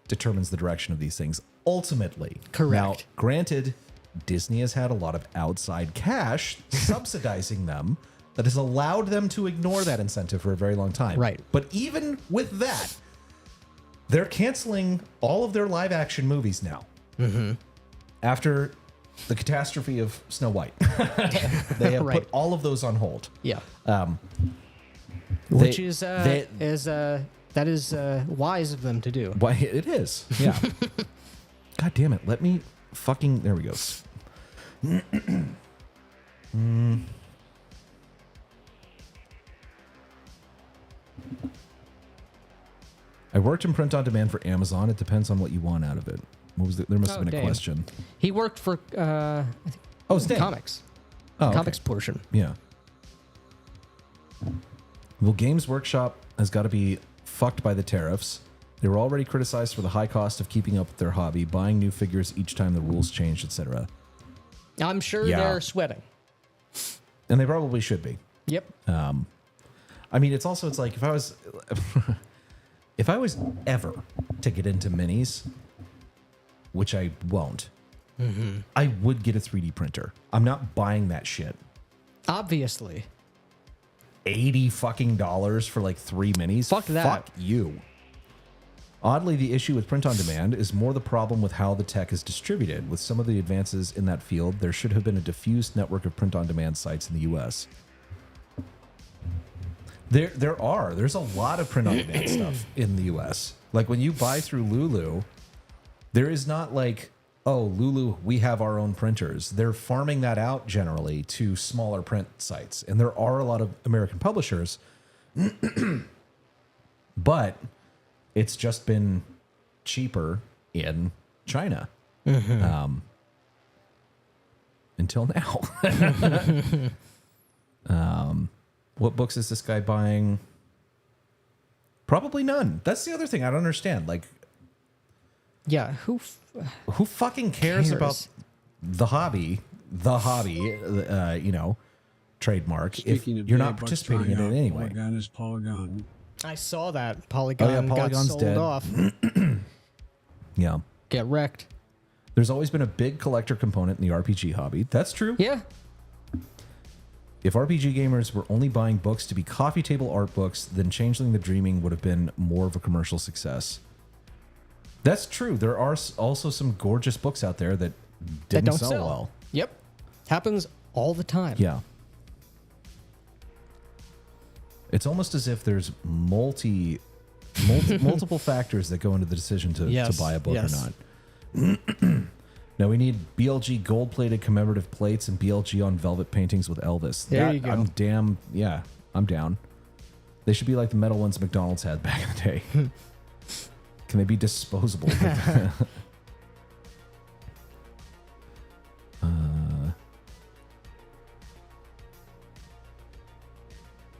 determines the direction of these things ultimately. Correct. Now, granted, Disney has had a lot of outside cash subsidizing them that has allowed them to ignore that incentive for a very long time. Right. But even with that, they're canceling all of their live action movies now. Mm-hmm. After the catastrophe of Snow White. They have put all of those on hold. Yeah. Which is wise of them to do. Why it is. Yeah. God damn it. Let me fucking there we go. I worked in print on demand for Amazon. It depends on what you want out of it. There must have been a question. He worked for comics. Oh, comics portion. Yeah. Well, Games Workshop has got to be fucked by the tariffs. They were already criticized for the high cost of keeping up with their hobby, buying new figures each time the rules changed, etc. I'm sure they're sweating. And they probably should be. Yep. I mean, it's like if I was ever to get into minis, which I won't, I would get a 3D printer. I'm not buying that shit. Obviously. $80 fucking for like 3 minis? Fuck that. Fuck you. Oddly, the issue with print on demand is more the problem with how the tech is distributed. With some of the advances in that field, there should have been a diffused network of print on demand sites in the US. There's a lot of print on demand stuff in the US. Like when you buy through Lulu, there is not like, oh, Lulu, we have our own printers. They're farming that out generally to smaller print sites. And there are a lot of American publishers, but it's just been cheaper in China until now. What books is this guy buying? Probably none. That's the other thing I don't understand. Like, yeah, who fucking cares about the hobby? Trademark. Speaking if you're not participating in it anyway. Polygon is Polygon. I saw that Polygon got sold dead. off. Yeah. Get wrecked. There's always been a big collector component in the RPG hobby. That's true. Yeah. If RPG gamers were only buying books to be coffee table art books, then Changeling the Dreaming would have been more of a commercial success. That's true. There are also some gorgeous books out there that didn't sell well. Yep. Happens all the time. Yeah. It's almost as if there's multiple factors that go into the decision to buy a book or not. Now we need BLG gold-plated commemorative plates and BLG on velvet paintings with Elvis. There you go. I'm down. They should be like the metal ones McDonald's had back in the day. Can they be disposable?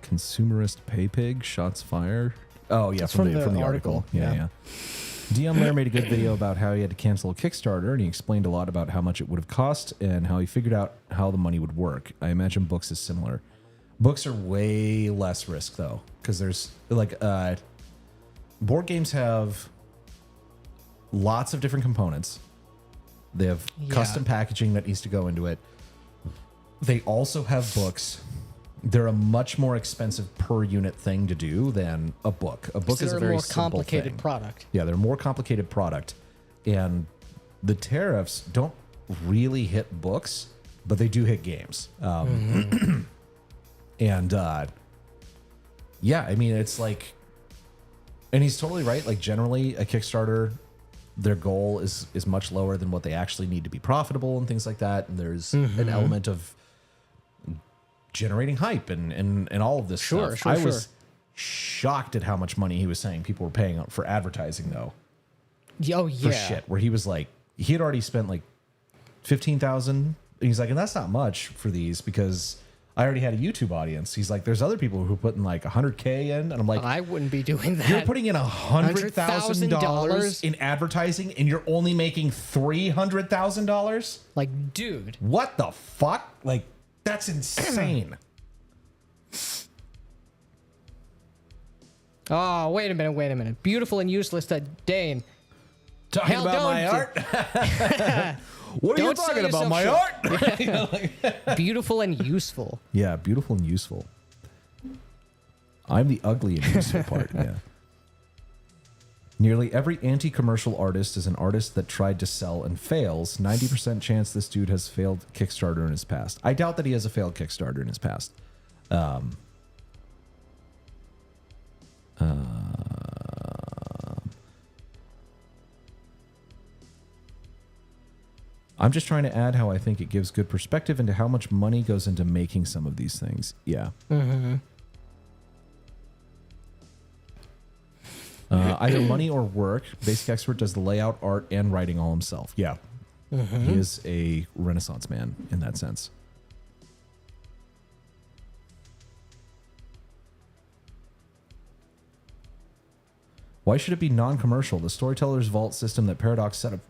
Consumerist pay pig shots fired. Oh yeah, from the article. Yeah. Dion Lair made a good video about how he had to cancel a Kickstarter, and he explained a lot about how much it would have cost and how he figured out how the money would work. I imagine books is similar. Books are way less risk though, because there's like board games have lots of different components. They have custom packaging that needs to go into it. They also have books. They're a much more expensive per unit thing to do than a book. A book is a very more simple complicated thing. product. Yeah, they're a more complicated product. And the tariffs don't really hit books, but they do hit games. And yeah, I mean, it's like, and he's totally right. Like generally a Kickstarter, their goal is much lower than what they actually need to be profitable and things like that. And there's an element of generating hype and all of this stuff. I was shocked at how much money he was saying people were paying for advertising though. Oh yeah. For shit, where he was like, he had already spent like 15,000. He's like, and that's not much for these because I already had a YouTube audience. He's like, there's other people who put in like 100K in, and I'm like, I wouldn't be doing that. you're putting in $100,000 in advertising, and you're only making $300,000. Like, dude, What the fuck? Like, that's insane. oh, wait a minute. Beautiful and useless to Dane. Talking Hell, about my don't- art? What are you Don't sell talking about? yourself My art? Beautiful and useful. Yeah, beautiful and useful. I'm the ugly and useful part. Yeah. Nearly every anti-commercial artist is an artist that tried to sell and fails. 90% chance this dude has failed Kickstarter in his past. I doubt that he has a failed Kickstarter in his past. I'm just trying to add how I think it gives good perspective into how much money goes into making some of these things. Yeah. Either money or work. Basic Expert does the layout, art, and writing all himself. Yeah. He is a Renaissance man in that sense. Why should it be non-commercial? The Storyteller's Vault system that Paradox set up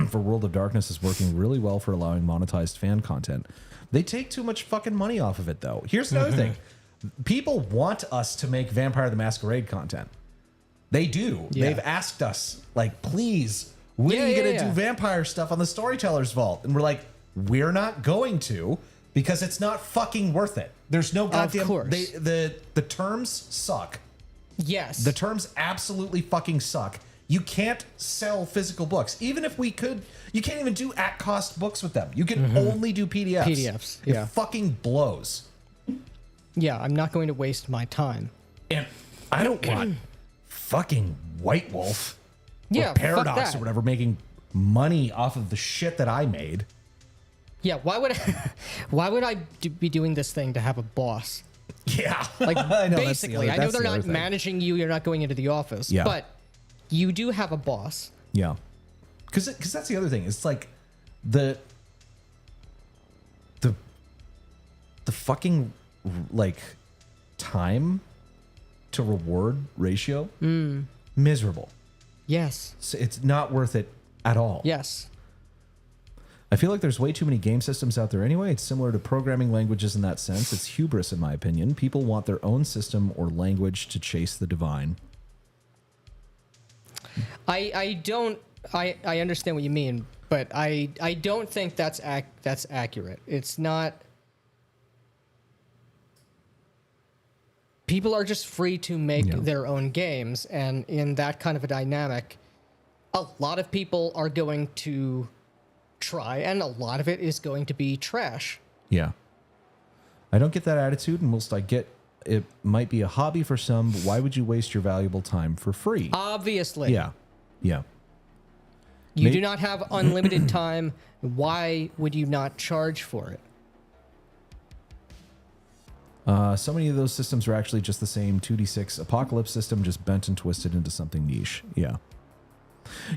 for World of Darkness is working really well for allowing monetized fan content. They take too much fucking money off of it, though. Here's another thing. People want us to make Vampire the Masquerade content. They do. Yeah. They've asked us, like, please, when are you going to do vampire stuff on the Storyteller's Vault? And we're like, we're not going to because it's not fucking worth it. There's no goddamn... Of course. The terms suck. Yes. The terms absolutely fucking suck. You can't sell physical books. Even if we could, you can't even do at-cost books with them. You can only do PDFs. PDFs, It yeah. fucking blows. Yeah, I'm not going to waste my time. And I don't want fucking White Wolf or Yeah, fuck Paradox that. or whatever making money off of the shit that I made. Yeah, why would I be doing this thing to have a boss? Yeah. Like, I know, that's the basically, other- I know that's they're the other not thing. managing you. You're not going into the office. Yeah. But you do have a boss. Yeah. Because that's the other thing. It's like the fucking like time to reward ratio miserable. Yes. So it's not worth it at all. Yes. I feel like there's way too many game systems out there anyway. It's similar to programming languages in that sense. It's hubris, in my opinion. People want their own system or language to chase the divine. I understand what you mean, but I don't think that's accurate. It's not. People are just free to make their own games, and in that kind of a dynamic, a lot of people are going to try, and a lot of it is going to be trash. Yeah. I don't get that attitude, and whilst I get it might be a hobby for some, but why would you waste your valuable time for free? Obviously. Yeah. Yeah. You do not have unlimited time. Why would you not charge for it? So many of those systems are actually just the same 2d6 apocalypse system, just bent and twisted into something niche. Yeah.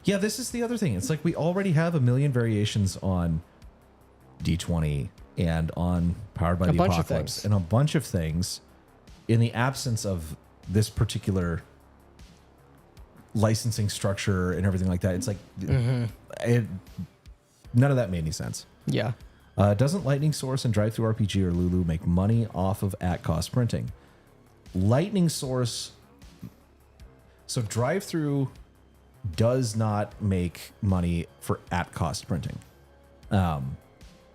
Yeah, this is the other thing. It's like we already have a million variations on D20 and on Powered by the Apocalypse and a bunch of things in the absence of this particular licensing structure and everything like that. It's like none of that made any sense. Yeah. Doesn't Lightning Source and Drive-Thru RPG or Lulu make money off of at-cost printing? Lightning Source... So Drive-Thru does not make money for at-cost printing.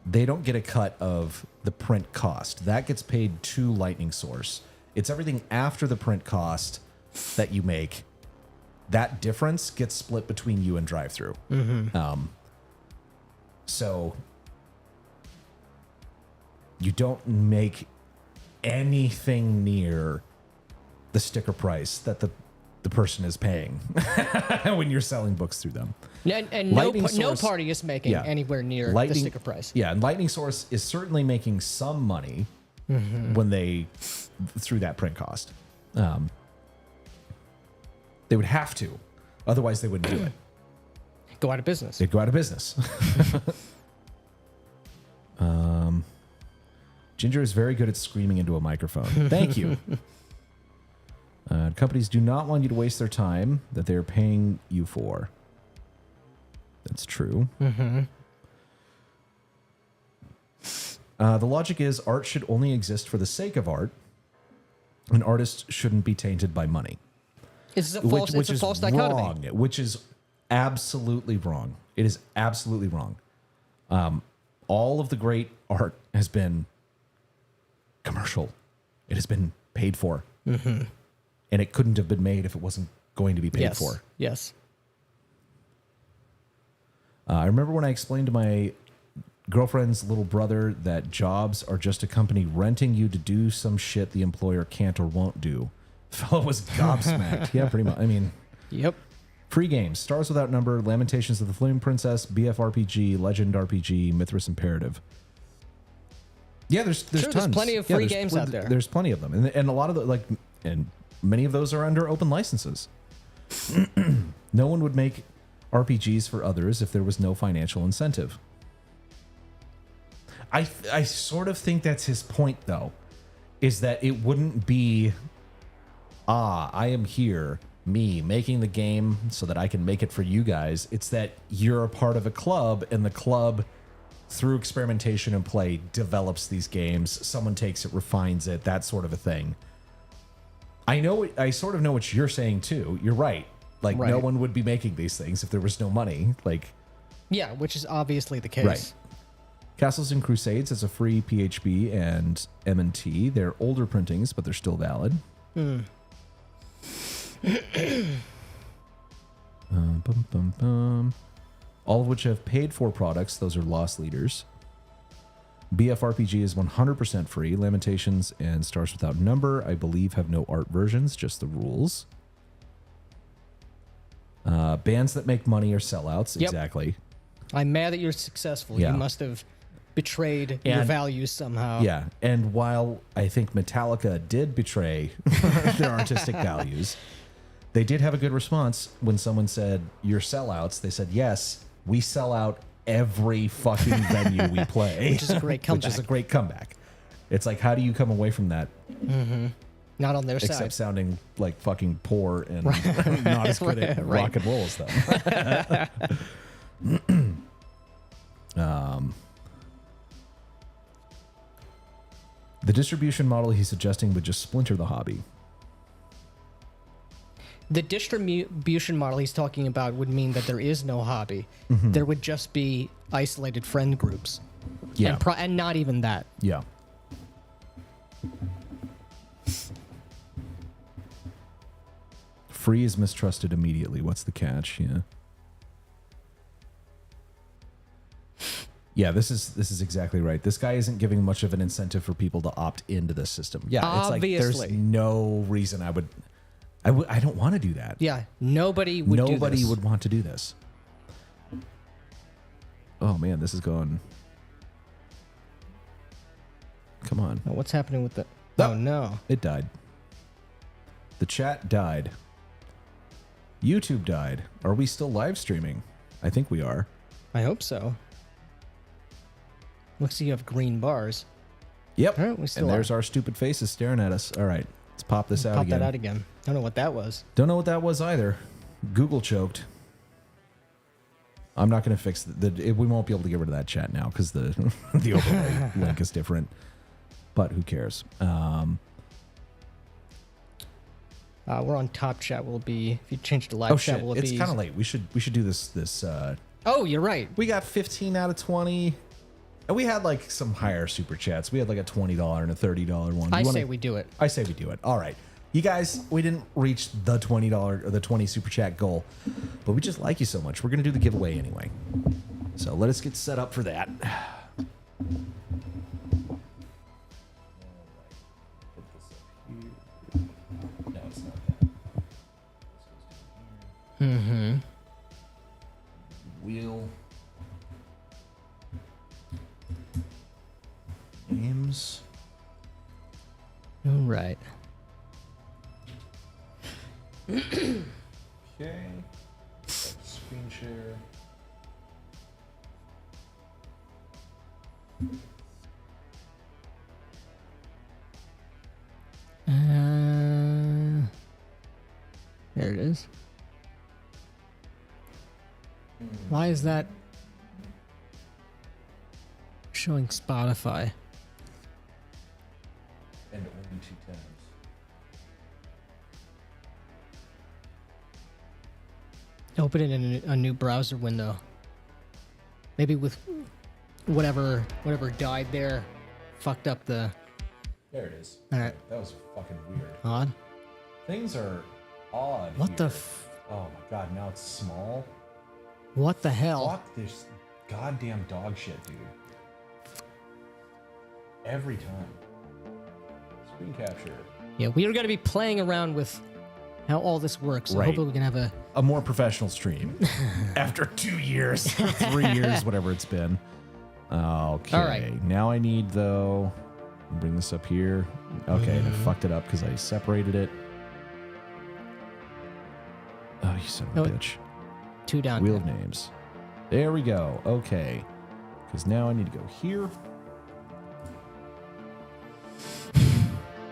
they don't get a cut of the print cost. That gets paid to Lightning Source. It's everything after the print cost that you make. That difference gets split between you and Drive-Thru. So you don't make anything near the sticker price that the person is paying when you're selling books through them. And no party is making anywhere near the sticker price. Yeah, and Lightning Source is certainly making some money when they through that print cost. They would have to, otherwise they wouldn't do it. Go out of business. They'd go out of business. Ginger is very good at screaming into a microphone. Thank you. Companies do not want you to waste their time that they're paying you for. That's true. The logic is art should only exist for the sake of art. An artist shouldn't be tainted by money. It's a false dichotomy. Wrong, which is absolutely wrong. It is absolutely wrong. All of the great art has been commercial. It has been paid for. And it couldn't have been made if it wasn't going to be paid for. Yes. I remember when I explained to my girlfriend's little brother that jobs are just a company renting you to do some shit the employer can't or won't do. The fellow was gobsmacked. Yeah, pretty much. I mean, yep. Free games: Stars Without Number, Lamentations of the Flame Princess, BFRPG, Legend RPG, Mithras Imperative. Yeah, there's tons. There's plenty of free games out there. There's plenty of them, and a lot of the and many of those are under open licenses. No one would make RPGs for others if there was no financial incentive. I sort of think that's his point, though, is that it wouldn't be, I am here, me, making the game so that I can make it for you guys. It's that you're a part of a club, and the club, through experimentation and play, develops these games. Someone takes it, refines it, that sort of a thing. I sort of know what you're saying, too. You're right. Like, no one would be making these things if there was no money. Like, yeah, which is obviously the case. Right. Castles and Crusades is a free PHP and M&T. They're older printings, but they're still valid. All of which have paid for products. Those are loss leaders. BFRPG is 100% free. Lamentations and Stars Without Number, I believe, have no art versions, just the rules. Bands that make money are sellouts. Yep. Exactly. I'm mad that you're successful. Yeah. You must have betrayed your values somehow. Yeah. And while I think Metallica did betray their artistic values, they did have a good response when someone said, "You're sellouts." They said, "Yes, we sell out every fucking venue we play." Which is a great comeback. Which is a great comeback. It's like, how do you come away from that? Not on their side. Except sounding like fucking poor and not as good at rock and roll as them. The distribution model he's suggesting would just splinter the hobby. The distribution model he's talking about would mean that there is no hobby. There would just be isolated friend groups. Yeah. And not even that. Yeah. Free is mistrusted immediately. What's the catch? Yeah. Yeah, this is exactly right. This guy isn't giving much of an incentive for people to opt into this system. Yeah, obviously. It's like there's no reason I don't want to do that. Yeah, nobody would do this. Nobody would want to do this. Oh man, this is going. Come on. Oh, what's happening with the? Oh no, it died. The chat died. YouTube died. Are we still live streaming? I think we are. I hope so. Looks like you have green bars. Yep. All right, we still and there's our stupid faces staring at us. All right, let's pop this out again. Pop that out again. Don't know what that was. Don't know what that was either. Google choked. I'm not going to fix we won't be able to get rid of that chat now because the overlay link is different. But who cares? We're on top chat. Will be if you change to live chat. Will it it's be? It's kind of late. We should do this. Oh, you're right. We got 15 out of 20. And we had like some higher super chats. We had like a $20 and a $30 one. I say we do it. I say we do it. All right. You guys, we didn't reach the $20 or the 20 super chat goal, but we just like you so much. We're going to do the giveaway anyway. So let us get set up for that. No, it's not that. Mm-hmm. Wheel. Names. All right. Okay. Screen share. There it is. Why is that showing Spotify? And only 2 times. Open it in a new browser window. Maybe with whatever died there, fucked up the. There it is. All right. That was fucking weird. Odd. Things are odd. What here. the? Oh my god! Now it's small. What the hell? Fuck this goddamn dog shit, dude. Every time. Screen capture. Yeah, we are going to be playing around with how all this works. So Right. hopefully we can have A more professional stream. After 2 years, 3 years, whatever it's been. Okay. All right. Now I need though. Bring this up here. Okay, and I fucked it up because I separated it. Oh, you son of a bitch. 2 down. Wheel of names. There we go. Okay. Because now I need to go here.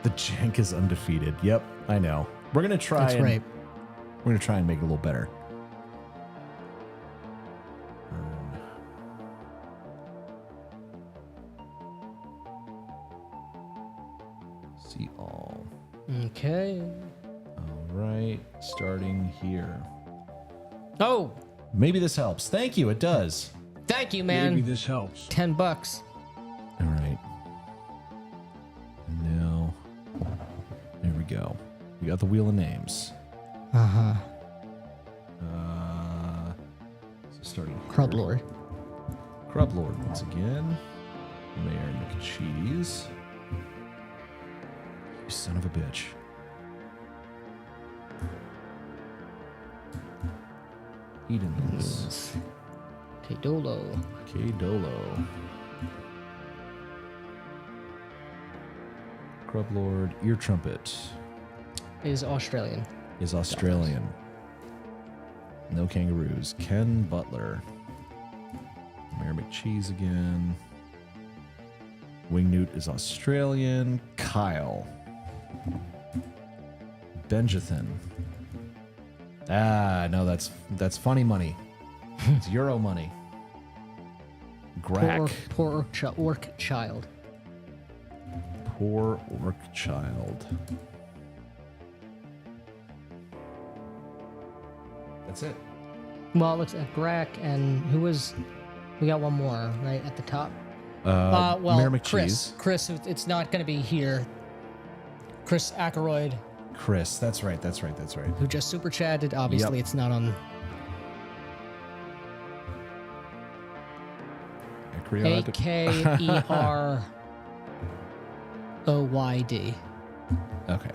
The jank is undefeated. Yep, I know. We're gonna try. That's right. We're gonna try and make it a little better. See all. Okay. All right. Starting here. Oh, Maybe this helps. Thank you. It does. thank you, Maybe man. this helps. $10. All right. Now, there we go. We got the wheel of names. Uh-huh. So starting here. Crub Lord. Crub Lord once again. Mayor Mac and Cheese. You son of a bitch. Edens. K-Dolo. K-Dolo. Crub Lord. Ear Trumpet Is Australian. is Australian. No kangaroos. Ken Butler. Mayor McCheese again. Wingnut is Australian. Kyle. Benjathan. Ah, no, that's funny money. It's Euro money. Grack. Poor orc child. Poor orc child. That's it. Well, it looks at Grack and who was... We got one more, right, at the top. Mayor McCheese. Chris, it's not going to be here. Chris Ackroyd, Chris. That's right. who just super chatted. Obviously, Yep. it's not on Acroyd. Akeroyd. Okay.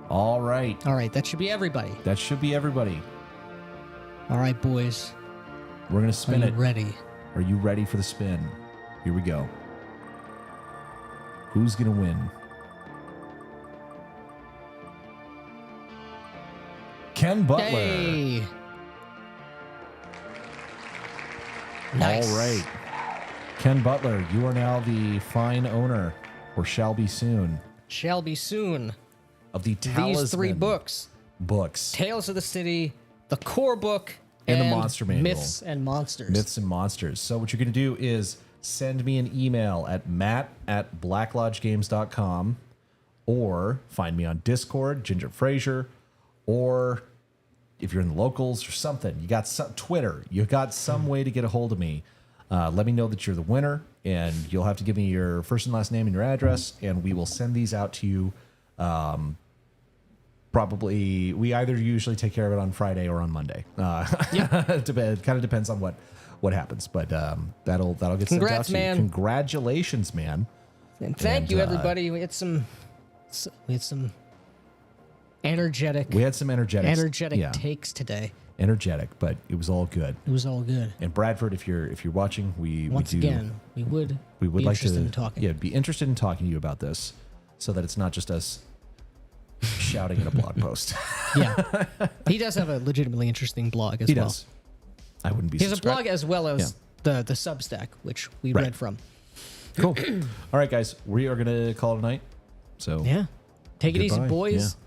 All right. All right, that should be everybody. That should be everybody. All right, boys. We're going to spin Are it. you ready? Are you ready for the spin? Here we go. Who's going to win? Ken Butler. Hey. Nice. All right. Ken Butler, you are now the fine owner, or shall be soon, Shall be soon. of the Talisman These 3 books: books. Tales of the City, the core book, And the Monster Manual. Myths and Monsters. Myths and Monsters. So what you're going to do is send me an email at matt@blacklodgegames.com, or find me on Discord, Ginger Fraser, or if you're in the locals or something, you got some Twitter, you got some way to get a hold of me. Let me know that you're the winner, and you'll have to give me your first and last name and your address, and we will send these out to you. Probably, we either usually take care of it on Friday or on Monday. It kind of depends on what happens, but that'll get sent out to man. you. Congratulations, man! And thank you, everybody. We had some energetic. We had some energetic takes today. Energetic, but it was all good. It was all good. And Bradford, if you're watching, we would would be like interested in talking. Yeah, be interested in talking to you about this, so that it's not just us shouting in a blog post. Yeah, he does have a legitimately interesting blog as well. He does. I wouldn't be. He has a blog as well as the Substack, which we read from. Cool. All right, guys, we are gonna call it a night. So yeah, take it easy, boys. Yeah.